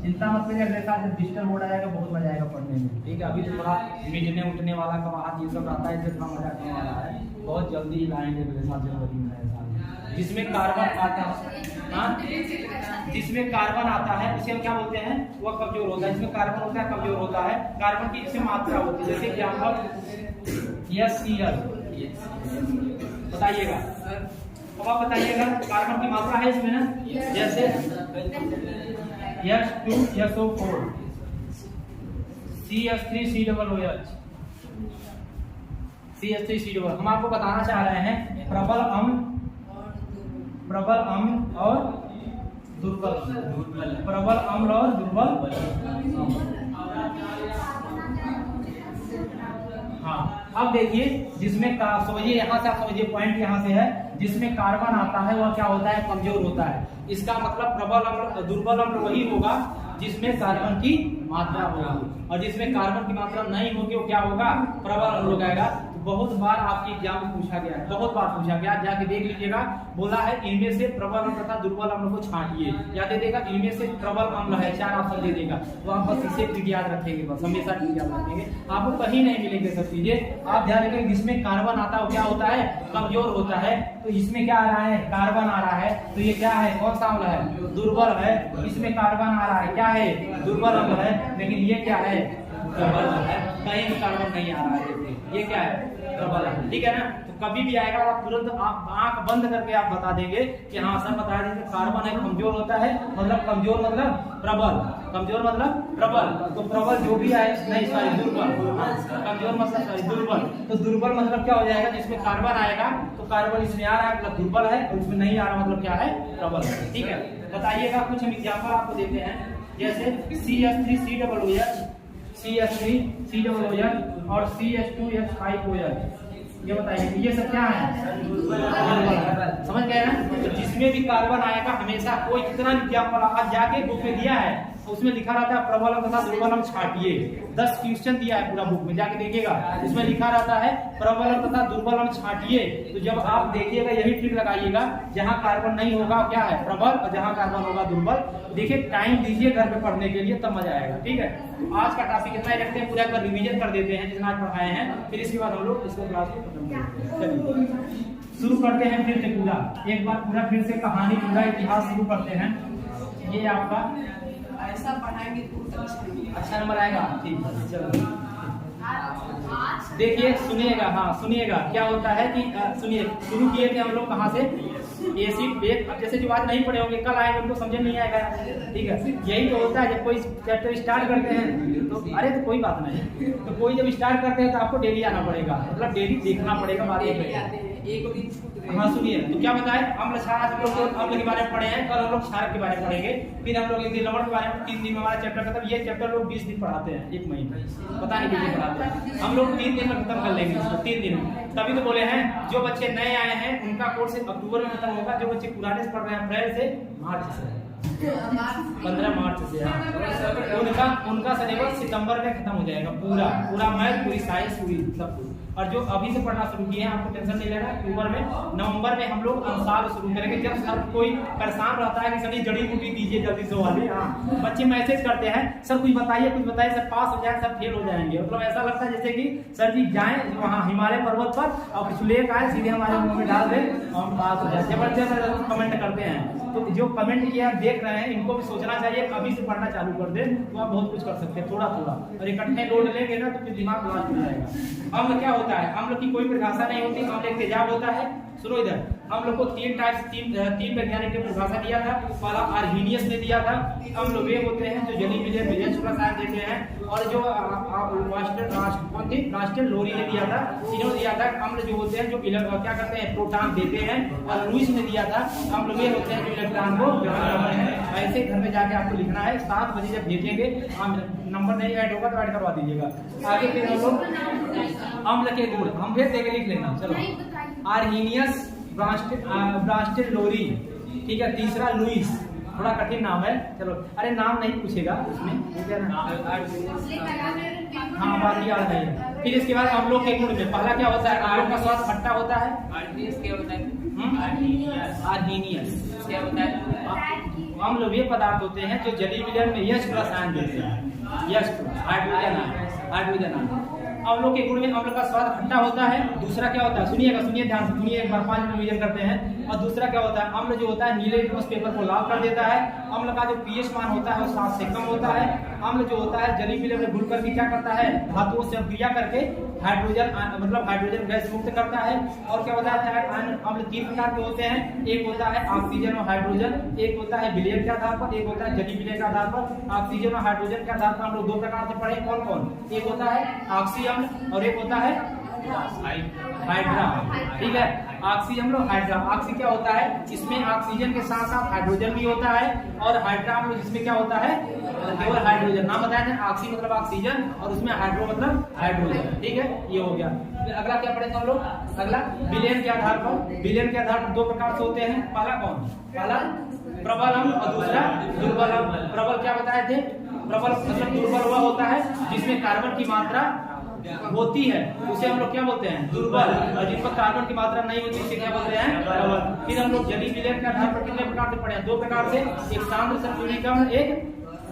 [SPEAKER 1] चिंता मत करिए, अगले साल जब डिजिटल बोर्ड आएगा बहुत मजा आएगा पढ़ने में, ठीक है। अभी तो थोड़ा मिटने उठने वाला कमाहत ये सब रहता है, इससे थोड़ा मजा आने वाला है। बहुत जल्दी ही लाएंगे अगले साल जनवरी में नए साल। जिसमें कार्बन आता है, हाँ, जिसमें कार्बन आता है उसे हम क्या बोलते हैं, वह कमजोर होता है। जिसमें कार्बन होता है कमजोर होता है। कार्बन की इसमें मात्रा होती है, जैसे एग्जाम्पल HCl, बताइएगा, अब आप बताइएगा कार्बन की मात्रा है इसमें ना, जैसे H2SO4, CH3COOH, CH3 हम आपको बताना चाह रहे हैं प्रबल अम्ल और दुर्बल प्रबल अम्ल और दुर्बल अम्ल। हाँ, अब देखिए जिसमें समझिए यहाँ से, आप समझिए पॉइंट यहाँ से है, जिसमें कार्बन आता है वह क्या होता है, कमजोर होता है। इसका मतलब प्रबल अम्ल दुर्बल अम्ल वही होगा जिसमें कार्बन की मात्रा होगी, और जिसमें कार्बन की मात्रा नहीं होगी वो क्या होगा, प्रबल अम्ल हो जाएगा। बहुत बार आपके एग्जाम में पूछा गया है, बहुत बार पूछा गया, जाके देख लीजिएगा। बोला है इनमें से प्रबल अम्ल तथा दुर्बल अम्ल को छांटिए, या दे देगा इनमें से प्रबल अम्ल है, 4 ऑप्शन दे देगा। तो आप बस इसे ट्रिक याद रखेंगे, बस हमेशा ट्रिक याद रखेंगे, आपको कहीं नहीं मिलेंगे सब चीजें। आप ध्यान रखेंगे जिसमें कार्बन आता है वो क्या होता है, कमजोर होता है। तो इसमें क्या आ रहा है, कार्बन आ रहा है, तो ये क्या है, कौन सा अम्ल है, दुर्बल है। इसमें कार्बन आ रहा है, क्या है, दुर्बल अम्ल है, लेकिन ये क्या है, प्रबल है। कहीं भी कार्बन नहीं आ रहा है, ये क्या है, प्रबल है, ठीक है ना। तो कभी भी आएगा आप तुरंत आप आंख बंद करके आप बता देंगे कि हाँ सर बता देंगे कार्बन है, कमजोर होता है, मतलब कमजोर मतलब प्रबल, कमजोर मतलब प्रबल। तो प्रबल जो भी आए, नहीं सॉरी दुर्बल, कमजोर मतलब सॉरी दुर्बल। तो दुर्बल मतलब क्या हो जाएगा, जिसमें कार्बन आएगा तो कार्बन इसमें आ रहा है मतलब दुर्बल है, और उसमें नहीं आ रहा मतलब क्या है, प्रबल है, ठीक है। बताइएगा कुछ हम एग्जाम्पल आपको देते हैं, जैसे CH3COOH, CH3COOH और CH2H5OH। ये बताइए ये सब क्या है, समझ गए ना। तो जिसमें भी कार्बन आएगा हमेशा, कोई कितना एग्जाम्पल आज जाके बुक में दिया है उसमें लिखा रहता है प्रबल अम्ल तथा दुर्बल अम्ल छांटिए। 10 क्वेश्चन दिया है पूरा बुक में, जाके देखिएगा, इसमें लिखा रहता है प्रबल अम्ल तथा दुर्बल अम्ल छांटिए। तो जब आप देखिएगा यही ट्रिक लगाइएगा, जहाँ कार्बन नहीं होगा क्या है, प्रबल, और जहाँ कार्बन होगा दुर्बल। देखिए टाइम दीजिए घर पे पढ़ने के लिए, तब मजा आएगा, ठीक है। तो आज का टॉपिक इतना ही रखते हैं, पूरा एक बार रिवीजन कर देते हैं जितना आज पढ़ाए हैं, फिर इसके बाद हम लोग इसको क्लास को खत्म करेंगे। शुरू करते हैं फिर से पूरा, एक बार पूरा फिर से कहानी, पूरा इतिहास शुरू करते हैं। ये आपका
[SPEAKER 2] ऐसा पढ़ाएंगे तो
[SPEAKER 1] अच्छा नंबर आएगा, ठीक है। चलो देखिए सुनिएगा, हाँ सुनिएगा क्या होता है कि सुनिए, शुरू किए थे हम लोग कहाँ से, एसिड बेस। अब जैसे जो आज नहीं पढ़े होंगे कल आएंगे उनको समझ नहीं आएगा, ठीक है। यही तो होता है जब कोई चैप्टर स्टार्ट करते हैं तो अरे तो कोई बात नहीं, तो कोई जब स्टार्ट करते हैं तो आपको डेली आना पड़ेगा, मतलब डेली देखना पड़ेगा, बात एक दिन। हाँ सुनिए, तो क्या बताए, अम्ल क्षार, हम लोग अम्ल के बारे में पढ़े हैं, कल हम लोग क्षार के बारे में पढ़ेंगे, फिर हम लोग लवण के बारे में 3 दिन में हमारा चैप्टर खत्म। ये चैप्टर लोग 20 दिन पढ़ाते हैं, 1 महीने, पता नहीं कितने पढ़ाते हैं, हम लोग 3 दिन में खत्म कर लेंगे इसको, 3 दिन में। तभी तो बोले हैं जो बच्चे नए आए हैं उनका कोर्स अक्टूबर में खत्म होगा, जो बच्चे पुराने से पढ़ रहे हैं अप्रैल से, मार्च से, 15 मार्च से, उनका सिलेबस सितंबर में खत्म हो जाएगा, पूरा मैथ, पूरी साइंस, पूरी सब कुछ। और जो अभी से पढ़ना शुरू किए हैं आपको टेंशन नहीं लेना, अक्टूबर में, नवंबर में हम लोग अंशाल शुरू करेंगे। जब सर कोई परेशान रहता है कि सर जड़ी बूटी दीजिए जल्दी से वाले, हाँ बच्चे मैसेज करते हैं सर कुछ बताइए सर, पास हो जाए, सब फेल हो जाएंगे, मतलब ऐसा लगता है जैसे कि सर जी जाएं वहाँ हिमालय पर्वत पर और कुछ लेकर आए, सीधे हमारे मुंह में डाल दे और हम पास हो जाए। जबरदस्त कमेंट करते हैं, तो जो कमेंट किया देख रहे हैं इनको भी सोचना चाहिए, अभी से पढ़ना चालू कर दे तो आप बहुत कुछ कर सकते हैं, थोड़ा थोड़ा, और इकट्ठे लोड लेंगे ना तो फिर दिमाग ब्लास्ट हो जाएगा। अम्ल क्या होता है, अम्ल की कोई परिभाषा नहीं होती, अम्ल एक तेजाब होता है। सुनो इधर, हम लोग को 3 वैज्ञानिक ने परिभाषा दिया था। पहला आर्हीनियस ने दिया था, अम्ल वे होते हैं जो जलीय विलयन में यश रसायन देते हैं, और जो राष्ट्रीय लोरी ने दिया था, इन्होंने दिया था अम्ल जो होते हैं जो क्या करते हैं, प्रोटॉन देते हैं, और लुईस ने दिया था अम्ल वे होते हैं जो इलेक्ट्रॉन को ग्रहण करते हैं। ऐसे घर में जाके आपको लिखना है, 7 बजे जब भेजेंगे, नंबर नहीं ऐड होगा तो ऐड करवा दीजिएगा। आगे फिर हम लोग अम्ल के गुण हम भेज देंगे, लिख लेना। चलो आर्हीनियस, ब्रास्टेड लोरी, ठीक है। तीसरा लुईस, थोड़ा कठिन नाम है, चलो अरे नाम नहीं पूछेगा उसमें, ठीक है ना, हाँ बाकी याद नहीं है। फिर इसके बाद अम्लों के गुण में पहला क्या होता है, अम्लों का स्वाद खट्टा होता है। आर्हीनियस क्या होता है, अम्ल वे पदार्थ होते हैं जो जलीय विलयन में यश रसायन देते हैं, यश हाइड्रोजन। अम्लों के गुण में अम्ल का स्वाद खट्टा होता है। दूसरा क्या होता है, सुनिएगा, सुनिए ध्यान से, सुनिए एक बार 5 मिनट रिवीजन करते हैं। और दूसरा क्या होता है, अम्ल जो होता है नीले लिटमस पेपर को लाल कर देता है। अम्ल का जो पीएच मान होता है वो 7 से कम होता है। अम्ल जो होता है जलीय विलयन में घुलकर के क्या करता है, धातुओं से अभिक्रिया करके हाइड्रोजन गैस मुक्त करता है। और क्या होता है, अम्ल 3 प्रकार के होते हैं, एक होता है ऑक्सीजन और हाइड्रोजन, एक होता है विलयन के आधार पर, एक होता है जलीय विलयन के आधार पर। ऑक्सीजन और हाइड्रोजन के आधार पर हम लोग 2 प्रकार से पढ़े, कौन कौन, एक होता है ऑक्सी अम्ल और एक होता है हाइड्रा, ठीक है। ऑक्सी हम लोग हाइड्रा, ऑक्सी क्या होता है, इसमें ऑक्सीजन के साथ साथ हाइड्रोजन भी होता है, और हाइड्रा हम लोग इसमें क्या होता है, केवल हाइड्रोजन। नाम बताया था, ऑक्सी मतलब ऑक्सीजन और उसमें हाइड्रो मतलब हाइड्रोजन, ठीक है। ये हो गया। फिर अगला क्या पढ़ेंगे हम लोग, अगला विलयन के आधार पर। विलयन के आधार पर दो प्रकार से होते हैं। पहला कौन, पहला प्रबल अम्ल और दूसरा दुर्बल अम्ल। प्रबल क्या बताए थे, प्रबल मतलब दुर्बल हुआ होता है जिसमें कार्बन की मात्रा होती है, उसे हम लोग क्या बोलते हैं, दुर्बल। और जिन पर कार्बन की मात्रा नहीं होती उसे क्या बोलते हैं, प्रबल। फिर हम लोग जलीय विलयन के आधार पर कितने प्रकार से पढ़े हैं, दो प्रकार से। एक सांद्र सल्फ्यूरिक अम्ल, एक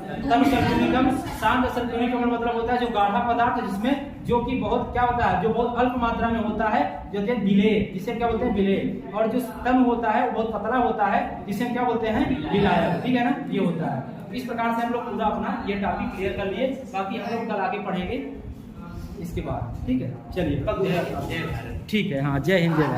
[SPEAKER 1] तम सल्फ्यूरिक अम्ल। सांद्र सल्फ्यूरिक अम्ल मतलब होता है जो गाढ़ा पदार्थ जिसमें जो कि बहुत क्या होता है, जो बहुत अल्प मात्रा में होता है, जो कि विलेय, जिसे क्या बोलते हैं, विलेय। और जो तम होता है वो बहुत पतला होता है, जिसे क्या बोलते हैं, विलायक, ठीक है ना। ये होता है। इस प्रकार से हम लोग पूरा अपना ये टॉपिक क्लियर कर लिए। बाकी हम लोग कल आगे पढ़ेंगे इसके बाद, ठीक है। चलिए, ठीक है। हाँ, जय हिंद, जय भारत।